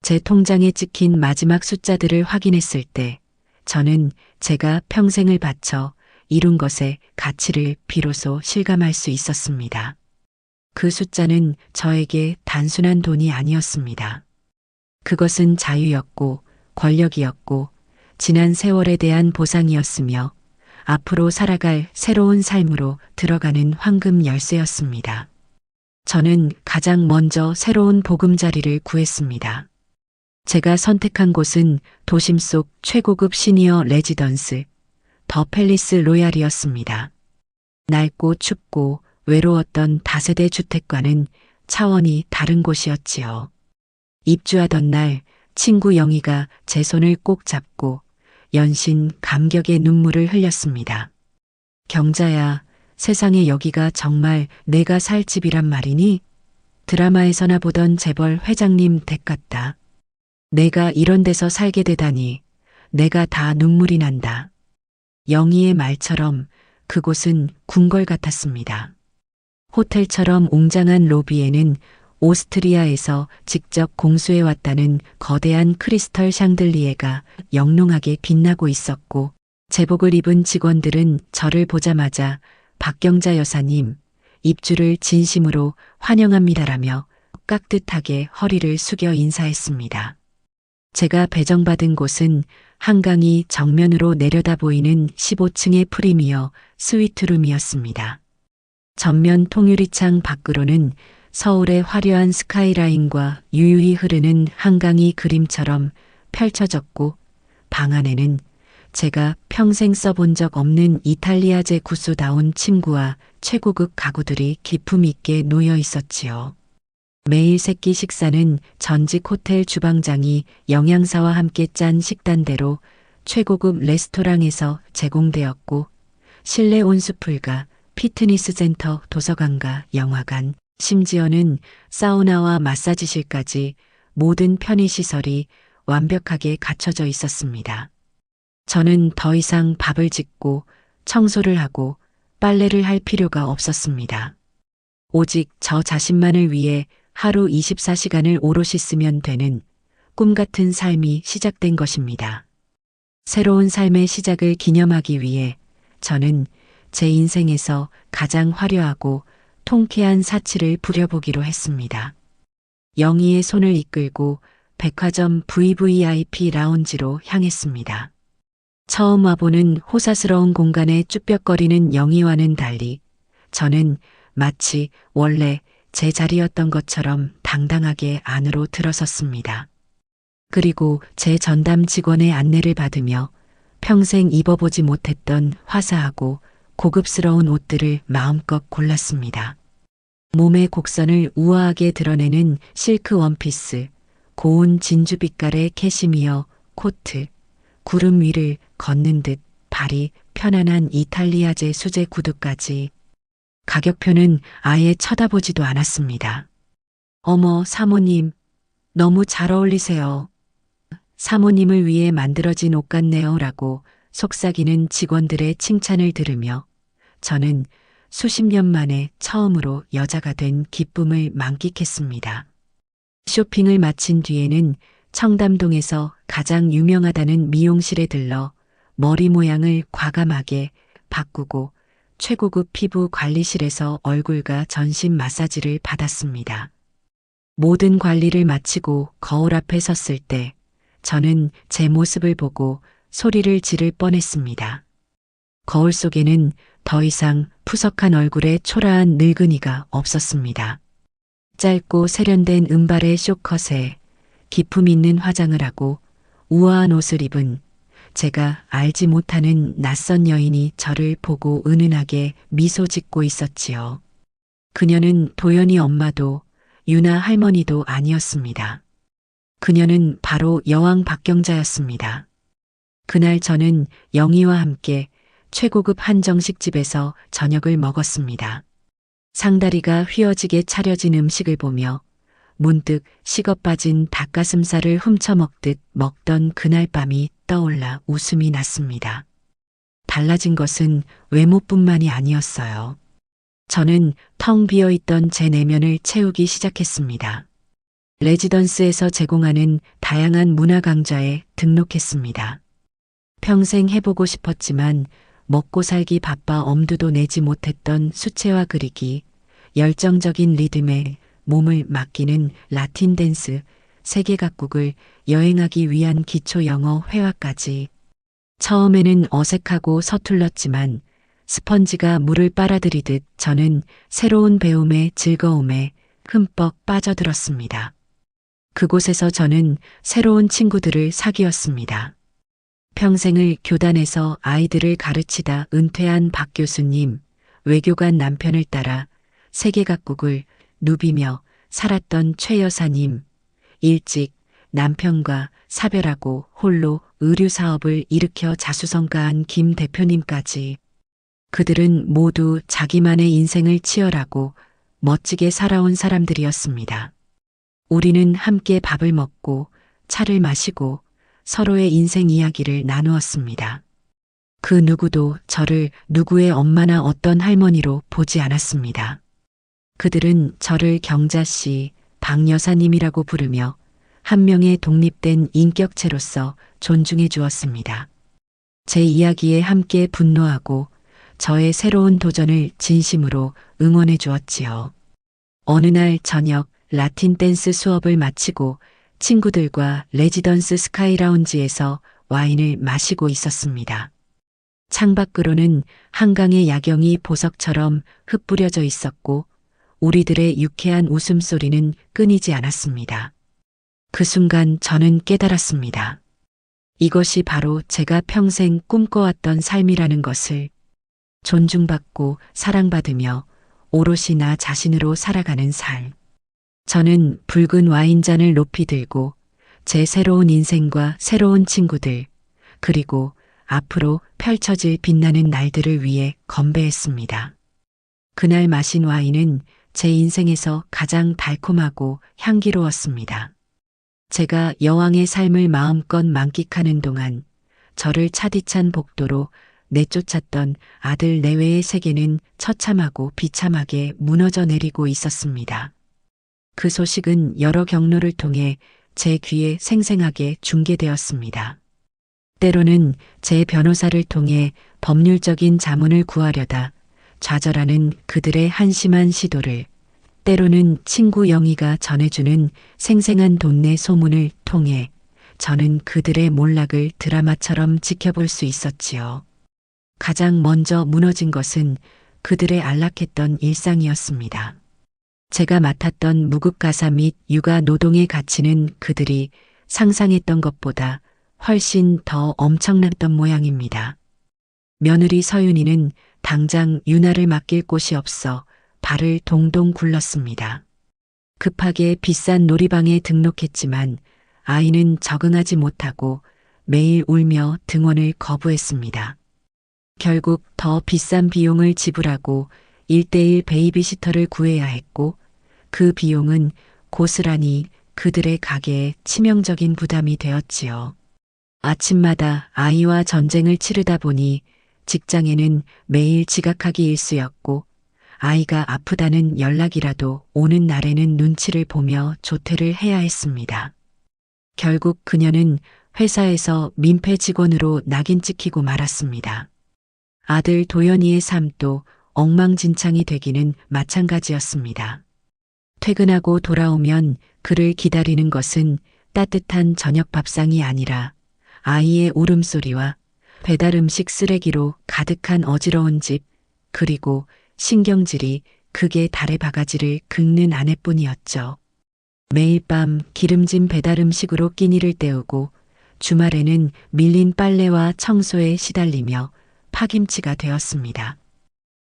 제 통장에 찍힌 마지막 숫자들을 확인했을 때 저는 제가 평생을 바쳐 이룬 것의 가치를 비로소 실감할 수 있었습니다. 그 숫자는 저에게 단순한 돈이 아니었습니다. 그것은 자유였고 권력이었고 지난 세월에 대한 보상이었으며 앞으로 살아갈 새로운 삶으로 들어가는 황금 열쇠였습니다. 저는 가장 먼저 새로운 보금자리를 구했습니다. 제가 선택한 곳은 도심 속 최고급 시니어 레지던스, 더 팰리스 로얄이었습니다. 낡고 춥고 외로웠던 다세대 주택과는 차원이 다른 곳이었지요. 입주하던 날 친구 영희가 제 손을 꼭 잡고 연신 감격의 눈물을 흘렸습니다. 경자야, 세상에 여기가 정말 내가 살 집이란 말이니? 드라마에서나 보던 재벌 회장님 댁 같다. 내가 이런 데서 살게 되다니 내가 다 눈물이 난다. 영희의 말처럼 그곳은 궁궐 같았습니다. 호텔처럼 웅장한 로비에는 오스트리아에서 직접 공수해 왔다는 거대한 크리스털 샹들리에가 영롱하게 빛나고 있었고, 제복을 입은 직원들은 저를 보자마자 박경자 여사님, 입주를 진심으로 환영합니다라며 깍듯하게 허리를 숙여 인사했습니다. 제가 배정받은 곳은 한강이 정면으로 내려다 보이는 15층의 프리미어 스위트룸이었습니다. 전면 통유리창 밖으로는 서울의 화려한 스카이라인과 유유히 흐르는 한강이 그림처럼 펼쳐졌고, 방 안에는 제가 평생 써본 적 없는 이탈리아제 구스다운 침구와 최고급 가구들이 기품 있게 놓여 있었지요. 매일 새끼 식사는 전직 호텔 주방장이 영양사와 함께 짠 식단대로 최고급 레스토랑에서 제공되었고, 실내 온수풀과 피트니스 센터, 도서관과 영화관, 심지어는 사우나와 마사지실까지 모든 편의시설이 완벽하게 갖춰져 있었습니다. 저는 더 이상 밥을 짓고 청소를 하고 빨래를 할 필요가 없었습니다. 오직 저 자신만을 위해 하루 24시간을 오롯이 쓰면 되는 꿈 같은 삶이 시작된 것입니다. 새로운 삶의 시작을 기념하기 위해 저는 제 인생에서 가장 화려하고 통쾌한 사치를 부려보기로 했습니다. 영희의 손을 이끌고 백화점 VVIP 라운지로 향했습니다. 처음 와보는 호사스러운 공간의 쭈뼛거리는 영희와는 달리 저는 마치 원래 제 자리였던 것처럼 당당하게 안으로 들어섰습니다. 그리고 제 전담 직원의 안내를 받으며 평생 입어보지 못했던 화사하고 고급스러운 옷들을 마음껏 골랐습니다. 몸의 곡선을 우아하게 드러내는 실크 원피스, 고운 진주 빛깔의 캐시미어 코트, 구름 위를 걷는 듯 발이 편안한 이탈리아제 수제 구두까지. 가격표는 아예 쳐다보지도 않았습니다. 어머, 사모님, 너무 잘 어울리세요. 사모님을 위해 만들어진 옷 같네요. 라고 속삭이는 직원들의 칭찬을 들으며 저는 수십 년 만에 처음으로 여자가 된 기쁨을 만끽했습니다. 쇼핑을 마친 뒤에는 청담동에서 가장 유명하다는 미용실에 들러 머리 모양을 과감하게 바꾸고 최고급 피부 관리실에서 얼굴과 전신 마사지를 받았습니다. 모든 관리를 마치고 거울 앞에 섰을 때 저는 제 모습을 보고 소리를 지를 뻔했습니다. 거울 속에는 더 이상 푸석한 얼굴에 초라한 늙은이가 없었습니다. 짧고 세련된 은발의 쇼컷에 기품 있는 화장을 하고 우아한 옷을 입은 제가 알지 못하는 낯선 여인이 저를 보고 은은하게 미소 짓고 있었지요. 그녀는 도연이 엄마도 유나 할머니도 아니었습니다. 그녀는 바로 여왕 박경자였습니다. 그날 저는 영희와 함께 최고급 한정식 집에서 저녁을 먹었습니다. 상다리가 휘어지게 차려진 음식을 보며 문득 식어 빠진 닭가슴살을 훔쳐 먹듯 먹던 그날 밤이 떠올라 웃음이 났습니다. 달라진 것은 외모뿐만이 아니었어요. 저는 텅 비어있던 제 내면을 채우기 시작했습니다. 레지던스에서 제공하는 다양한 문화 강좌에 등록했습니다. 평생 해보고 싶었지만 먹고 살기 바빠 엄두도 내지 못했던 수채화 그리기, 열정적인 리듬에 몸을 맡기는 라틴 댄스, 세계 각국을 여행하기 위한 기초 영어 회화까지. 처음에는 어색하고 서툴렀지만 스펀지가 물을 빨아들이듯 저는 새로운 배움의 즐거움에 흠뻑 빠져들었습니다. 그곳에서 저는 새로운 친구들을 사귀었습니다. 평생을 교단에서 아이들을 가르치다 은퇴한 박 교수님, 외교관 남편을 따라 세계 각국을 누비며 살았던 최 여사님, 일찍 남편과 사별하고 홀로 의류 사업을 일으켜 자수성가한 김 대표님까지. 그들은 모두 자기만의 인생을 치열하고 멋지게 살아온 사람들이었습니다. 우리는 함께 밥을 먹고 차를 마시고 서로의 인생 이야기를 나누었습니다. 그 누구도 저를 누구의 엄마나 어떤 할머니로 보지 않았습니다. 그들은 저를 경자씨, 박 여사님이라고 부르며 한 명의 독립된 인격체로서 존중해 주었습니다. 제 이야기에 함께 분노하고 저의 새로운 도전을 진심으로 응원해 주었지요. 어느 날 저녁 라틴 댄스 수업을 마치고 친구들과 레지던스 스카이 라운지에서 와인을 마시고 있었습니다. 창밖으로는 한강의 야경이 보석처럼 흩뿌려져 있었고 우리들의 유쾌한 웃음소리는 끊이지 않았습니다. 그 순간 저는 깨달았습니다. 이것이 바로 제가 평생 꿈꿔왔던 삶이라는 것을. 존중받고 사랑받으며 오롯이 나 자신으로 살아가는 삶. 저는 붉은 와인잔을 높이 들고 제 새로운 인생과 새로운 친구들, 그리고 앞으로 펼쳐질 빛나는 날들을 위해 건배했습니다. 그날 마신 와인은 제 인생에서 가장 달콤하고 향기로웠습니다. 제가 여왕의 삶을 마음껏 만끽하는 동안 저를 차디찬 복도로 내쫓았던 아들 내외의 세계는 처참하고 비참하게 무너져 내리고 있었습니다. 그 소식은 여러 경로를 통해 제 귀에 생생하게 중계되었습니다. 때로는 제 변호사를 통해 법률적인 자문을 구하려다 좌절하는 그들의 한심한 시도를, 때로는 친구 영희가 전해주는 생생한 돈내 소문을 통해 저는 그들의 몰락을 드라마처럼 지켜볼 수 있었지요. 가장 먼저 무너진 것은 그들의 안락했던 일상이었습니다. 제가 맡았던 무급가사 및 육아 노동의 가치는 그들이 상상했던 것보다 훨씬 더 엄청났던 모양입니다. 며느리 서윤이는 당장 유나를 맡길 곳이 없어 발을 동동 굴렀습니다. 급하게 비싼 놀이방에 등록했지만 아이는 적응하지 못하고 매일 울며 등원을 거부했습니다. 결국 더 비싼 비용을 지불하고 1:1 베이비시터를 구해야 했고 그 비용은 고스란히 그들의 가게에 치명적인 부담이 되었지요. 아침마다 아이와 전쟁을 치르다 보니 직장에는 매일 지각하기 일쑤였고 아이가 아프다는 연락이라도 오는 날에는 눈치를 보며 조퇴를 해야 했습니다. 결국 그녀는 회사에서 민폐 직원으로 낙인 찍히고 말았습니다. 아들 도연이의 삶도 엉망진창이 되기는 마찬가지였습니다. 퇴근하고 돌아오면 그를 기다리는 것은 따뜻한 저녁 밥상이 아니라 아이의 울음소리와 배달음식 쓰레기로 가득한 어지러운 집, 그리고 신경질이 극에 달해 바가지를 긁는 아내뿐이었죠. 매일 밤 기름진 배달음식으로 끼니를 때우고 주말에는 밀린 빨래와 청소에 시달리며 파김치가 되었습니다.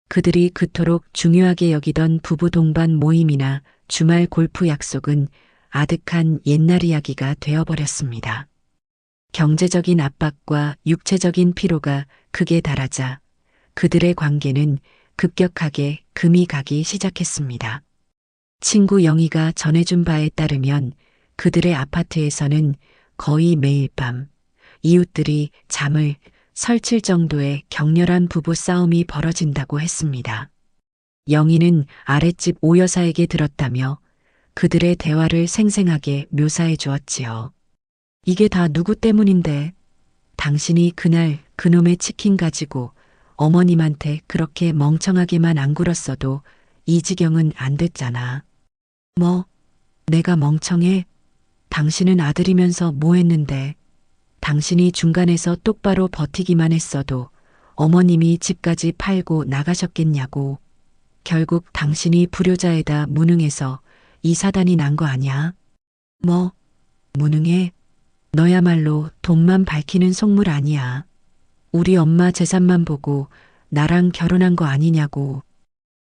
그들이 그토록 중요하게 여기던 부부 동반 모임이나 주말 골프 약속은 아득한 옛날 이야기가 되어버렸습니다. 경제적인 압박과 육체적인 피로가 극에 달하자 그들의 관계는 급격하게 금이 가기 시작했습니다. 친구 영희가 전해준 바에 따르면 그들의 아파트에서는 거의 매일 밤 이웃들이 잠을 설칠 정도의 격렬한 부부 싸움이 벌어진다고 했습니다. 영희는 아랫집 오 여사에게 들었다며 그들의 대화를 생생하게 묘사해 주었지요. 이게 다 누구 때문인데? 당신이 그날 그놈의 치킨 가지고 어머님한테 그렇게 멍청하게만 안 굴었어도 이 지경은 안 됐잖아. 뭐, 내가 멍청해? 당신은 아들이면서 뭐 했는데? 당신이 중간에서 똑바로 버티기만 했어도 어머님이 집까지 팔고 나가셨겠냐고. 결국 당신이 불효자에다 무능해서 이 사단이 난 거 아냐? 뭐, 무능해? 너야말로 돈만 밝히는 속물 아니야. 우리 엄마 재산만 보고 나랑 결혼한 거 아니냐고.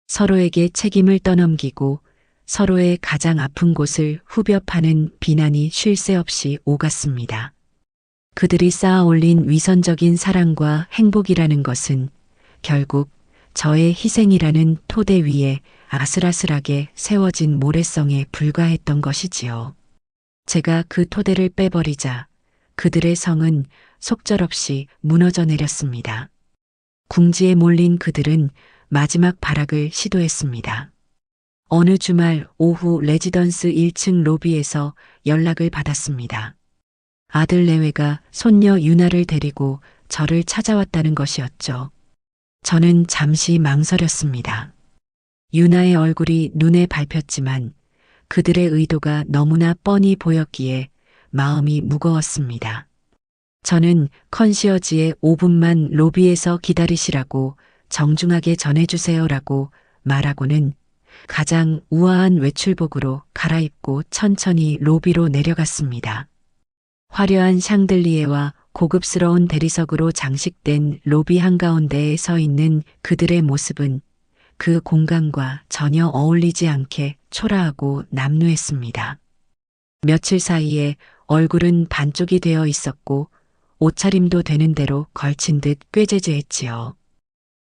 서로에게 책임을 떠넘기고 서로의 가장 아픈 곳을 후벼 파는 비난이 쉴 새 없이 오갔습니다. 그들이 쌓아 올린 위선적인 사랑과 행복이라는 것은 결국 저의 희생이라는 토대 위에 아슬아슬하게 세워진 모래성에 불과했던 것이지요. 제가 그 토대를 빼버리자 그들의 성은 속절없이 무너져 내렸습니다. 궁지에 몰린 그들은 마지막 발악을 시도했습니다. 어느 주말 오후 레지던스 1층 로비에서 연락을 받았습니다. 아들 내외가 손녀 유나를 데리고 저를 찾아왔다는 것이었죠. 저는 잠시 망설였습니다. 유나의 얼굴이 눈에 밟혔지만 그들의 의도가 너무나 뻔히 보였기에 마음이 무거웠습니다. 저는 컨시어지에 5분만 로비에서 기다리시라고 정중하게 전해주세요라고 말하고는 가장 우아한 외출복으로 갈아입고 천천히 로비로 내려갔습니다. 화려한 샹들리에와 고급스러운 대리석으로 장식된 로비 한가운데에 서 있는 그들의 모습은 그 공간과 전혀 어울리지 않게 초라하고 남루했습니다. 며칠 사이에 얼굴은 반쪽이 되어 있었고 옷차림도 되는 대로 걸친 듯 꾀죄죄했지요.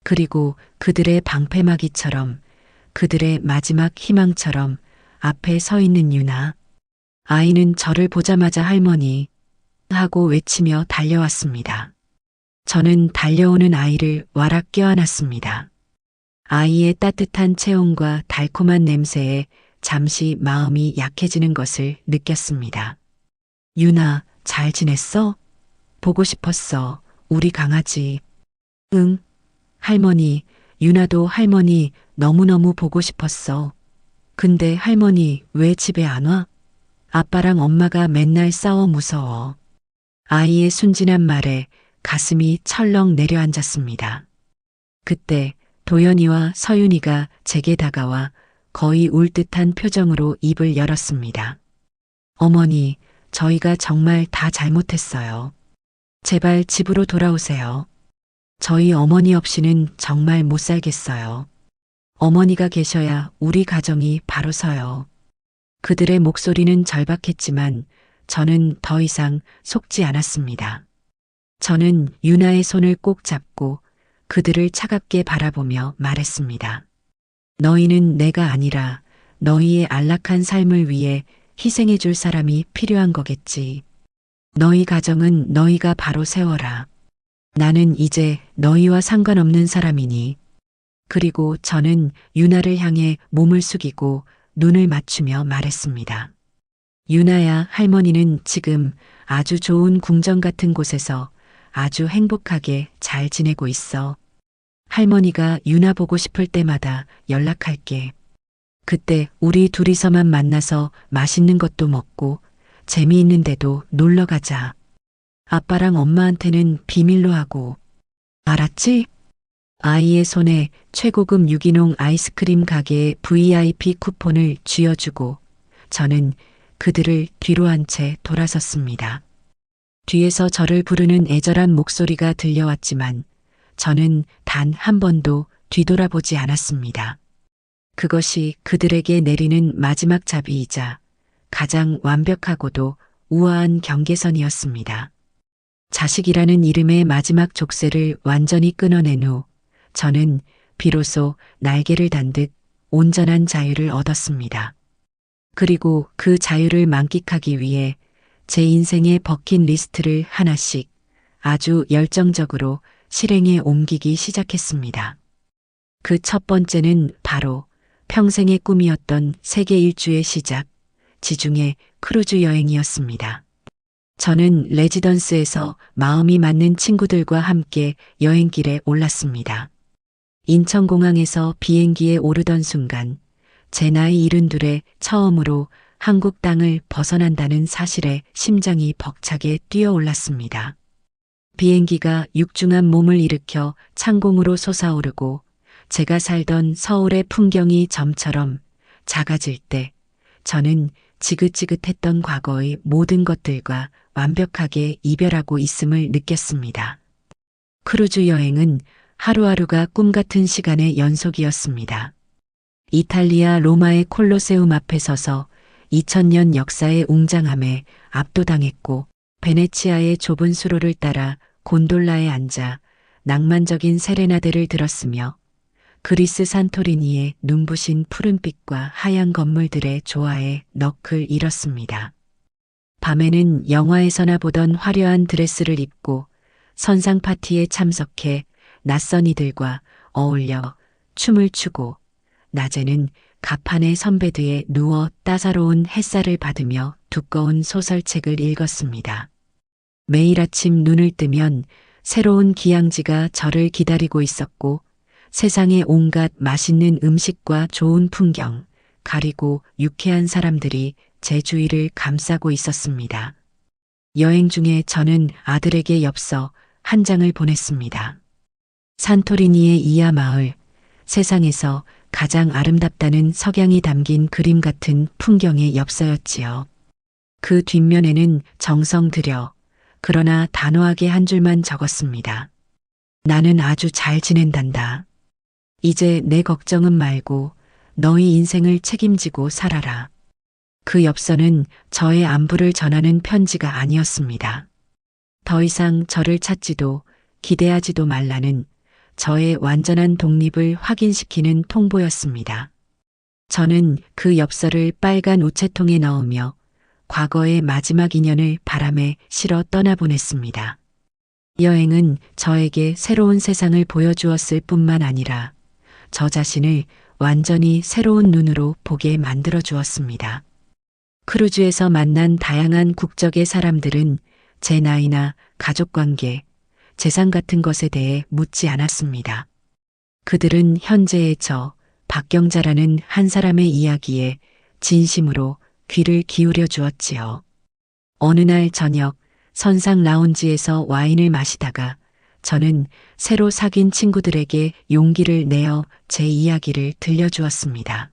그리고 그들의 방패막이처럼 그들의 마지막 희망처럼 앞에 서 있는 유나. 아이는 저를 보자마자 할머니 하고 외치며 달려왔습니다. 저는 달려오는 아이를 와락 껴안았습니다. 아이의 따뜻한 체온과 달콤한 냄새에 잠시 마음이 약해지는 것을 느꼈습니다. 유나, 잘 지냈어? 보고 싶었어. 우리 강아지. 응. 할머니, 유나도 할머니 너무너무 보고 싶었어. 근데 할머니 왜 집에 안 와? 아빠랑 엄마가 맨날 싸워 무서워. 아이의 순진한 말에 가슴이 철렁 내려앉았습니다. 그때 도연이와 서윤이가 제게 다가와 거의 울 듯한 표정으로 입을 열었습니다. 어머니, 저희가 정말 다 잘못했어요. 제발 집으로 돌아오세요. 저희 어머니 없이는 정말 못 살겠어요. 어머니가 계셔야 우리 가정이 바로 서요. 그들의 목소리는 절박했지만 저는 더 이상 속지 않았습니다. 저는 유나의 손을 꼭 잡고 그들을 차갑게 바라보며 말했습니다. 너희는 내가 아니라 너희의 안락한 삶을 위해 희생해 줄 사람이 필요한 거겠지. 너희 가정은 너희가 바로 세워라. 나는 이제 너희와 상관없는 사람이니. 그리고 저는 유나를 향해 몸을 숙이고 눈을 맞추며 말했습니다. 유나야, 할머니는 지금 아주 좋은 궁전 같은 곳에서 아주 행복하게 잘 지내고 있어. 할머니가 유나 보고 싶을 때마다 연락할게. 그때 우리 둘이서만 만나서 맛있는 것도 먹고 재미있는데도 놀러 가자. 아빠랑 엄마한테는 비밀로 하고. 알았지? 아이의 손에 최고급 유기농 아이스크림 가게의 VIP 쿠폰을 쥐어주고 저는 그들을 뒤로 한 채 돌아섰습니다. 뒤에서 저를 부르는 애절한 목소리가 들려왔지만 저는 단 한 번도 뒤돌아보지 않았습니다. 그것이 그들에게 내리는 마지막 자비이자 가장 완벽하고도 우아한 경계선이었습니다. 자식이라는 이름의 마지막 족쇄를 완전히 끊어낸 후 저는 비로소 날개를 단 듯 온전한 자유를 얻었습니다. 그리고 그 자유를 만끽하기 위해 제 인생의 버킷리스트를 하나씩 아주 열정적으로 실행에 옮기기 시작했습니다. 그 첫 번째는 바로 평생의 꿈이었던 세계 일주의 시작, 지중해 크루즈 여행이었습니다. 저는 레지던스에서 마음이 맞는 친구들과 함께 여행길에 올랐습니다. 인천공항에서 비행기에 오르던 순간 제 나이 72에 처음으로 한국 땅을 벗어난다는 사실에 심장이 벅차게 뛰어올랐습니다. 비행기가 육중한 몸을 일으켜 창공으로 솟아오르고 제가 살던 서울의 풍경이 점처럼 작아질 때 저는 지긋지긋했던 과거의 모든 것들과 완벽하게 이별하고 있음을 느꼈습니다. 크루즈 여행은 하루하루가 꿈 같은 시간의 연속이었습니다. 이탈리아 로마의 콜로세움 앞에 서서 2000년 역사의 웅장함에 압도당했고 베네치아의 좁은 수로를 따라 곤돌라에 앉아 낭만적인 세레나데를 들었으며 그리스 산토리니의 눈부신 푸른빛과 하얀 건물들의 조화에 넋을 잃었습니다. 밤에는 영화에서나 보던 화려한 드레스를 입고 선상 파티에 참석해 낯선 이들과 어울려 춤을 추고 낮에는 가판의 선베드에 누워 따사로운 햇살을 받으며 두꺼운 소설책을 읽었습니다. 매일 아침 눈을 뜨면 새로운 기항지가 저를 기다리고 있었고 세상의 온갖 맛있는 음식과 좋은 풍경, 가리고 유쾌한 사람들이 제 주위를 감싸고 있었습니다. 여행 중에 저는 아들에게 엽서 한 장을 보냈습니다. 산토리니의 이하 마을, 세상에서 가장 아름답다는 석양이 담긴 그림 같은 풍경의 엽서였지요. 그 뒷면에는 정성 들여 그러나 단호하게 한 줄만 적었습니다. 나는 아주 잘 지낸단다. 이제 내 걱정은 말고 너희 인생을 책임지고 살아라. 그 엽서는 저의 안부를 전하는 편지가 아니었습니다. 더 이상 저를 찾지도 기대하지도 말라는 저의 완전한 독립을 확인시키는 통보였습니다. 저는 그 엽서를 빨간 우체통에 넣으며 과거의 마지막 인연을 바람에 실어 떠나보냈습니다. 여행은 저에게 새로운 세상을 보여주었을 뿐만 아니라 저 자신을 완전히 새로운 눈으로 보게 만들어 주었습니다. 크루즈에서 만난 다양한 국적의 사람들은 제 나이나 가족관계, 재산 같은 것에 대해 묻지 않았습니다. 그들은 현재의 저, 박경자라는 한 사람의 이야기에 진심으로 귀를 기울여 주었지요. 어느 날 저녁 선상 라운지에서 와인을 마시다가 저는 새로 사귄 친구들에게 용기를 내어 제 이야기를 들려주었습니다.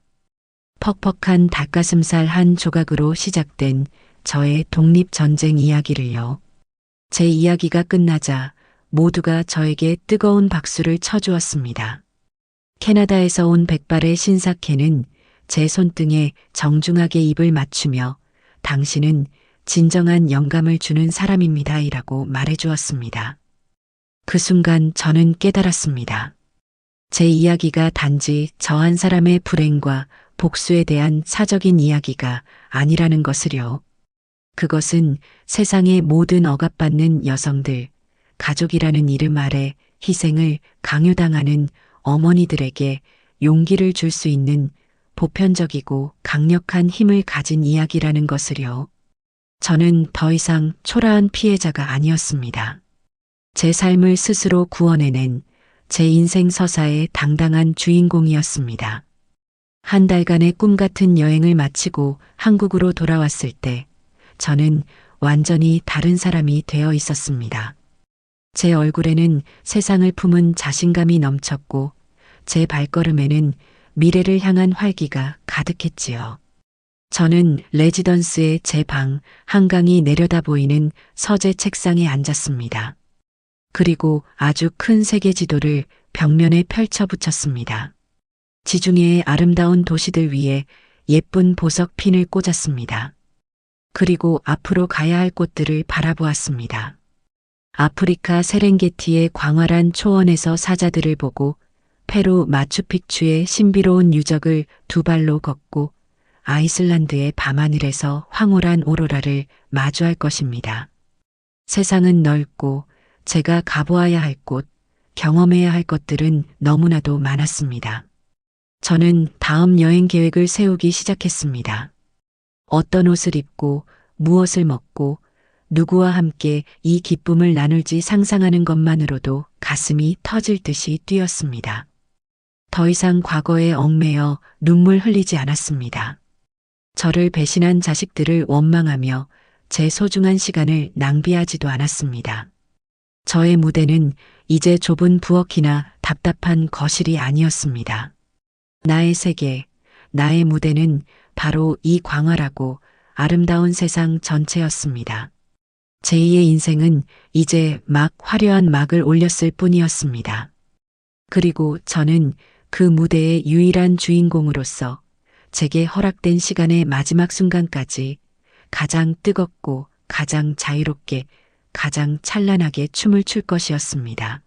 퍽퍽한 닭가슴살 한 조각으로 시작된 저의 독립전쟁 이야기를요. 제 이야기가 끝나자 모두가 저에게 뜨거운 박수를 쳐주었습니다. 캐나다에서 온 백발의 신사케는 제 손등에 정중하게 입을 맞추며 당신은 진정한 영감을 주는 사람입니다. 이라고 말해주었습니다. 그 순간 저는 깨달았습니다. 제 이야기가 단지 저 한 사람의 불행과 복수에 대한 사적인 이야기가 아니라는 것을요. 그것은 세상의 모든 억압받는 여성들, 가족이라는 이름 아래 희생을 강요당하는 어머니들에게 용기를 줄 수 있는 보편적이고 강력한 힘을 가진 이야기라는 것을요. 저는 더 이상 초라한 피해자가 아니었습니다. 제 삶을 스스로 구원해낸 제 인생 서사의 당당한 주인공이었습니다. 한 달간의 꿈 같은 여행을 마치고 한국으로 돌아왔을 때 저는 완전히 다른 사람이 되어 있었습니다. 제 얼굴에는 세상을 품은 자신감이 넘쳤고 제 발걸음에는 미래를 향한 활기가 가득했지요. 저는 레지던스의 제 방 한강이 내려다 보이는 서재 책상에 앉았습니다. 그리고 아주 큰 세계 지도를 벽면에 펼쳐 붙였습니다. 지중해의 아름다운 도시들 위에 예쁜 보석 핀을 꽂았습니다. 그리고 앞으로 가야 할 곳들을 바라보았습니다. 아프리카 세렝게티의 광활한 초원에서 사자들을 보고 페루 마추픽추의 신비로운 유적을 두 발로 걷고 아이슬란드의 밤하늘에서 황홀한 오로라를 마주할 것입니다. 세상은 넓고 제가 가보아야 할 곳, 경험해야 할 것들은 너무나도 많았습니다. 저는 다음 여행 계획을 세우기 시작했습니다. 어떤 옷을 입고 무엇을 먹고 누구와 함께 이 기쁨을 나눌지 상상하는 것만으로도 가슴이 터질 듯이 뛰었습니다. 더 이상 과거에 얽매여 눈물 흘리지 않았습니다. 저를 배신한 자식들을 원망하며 제 소중한 시간을 낭비하지도 않았습니다. 저의 무대는 이제 좁은 부엌이나 답답한 거실이 아니었습니다. 나의 세계, 나의 무대는 바로 이 광활하고 아름다운 세상 전체였습니다. 제2의 인생은 이제 막 화려한 막을 올렸을 뿐이었습니다. 그리고 저는 그 무대의 유일한 주인공으로서 제게 허락된 시간의 마지막 순간까지 가장 뜨겁고 가장 자유롭게 가장 찬란하게 춤을 출 것이었습니다.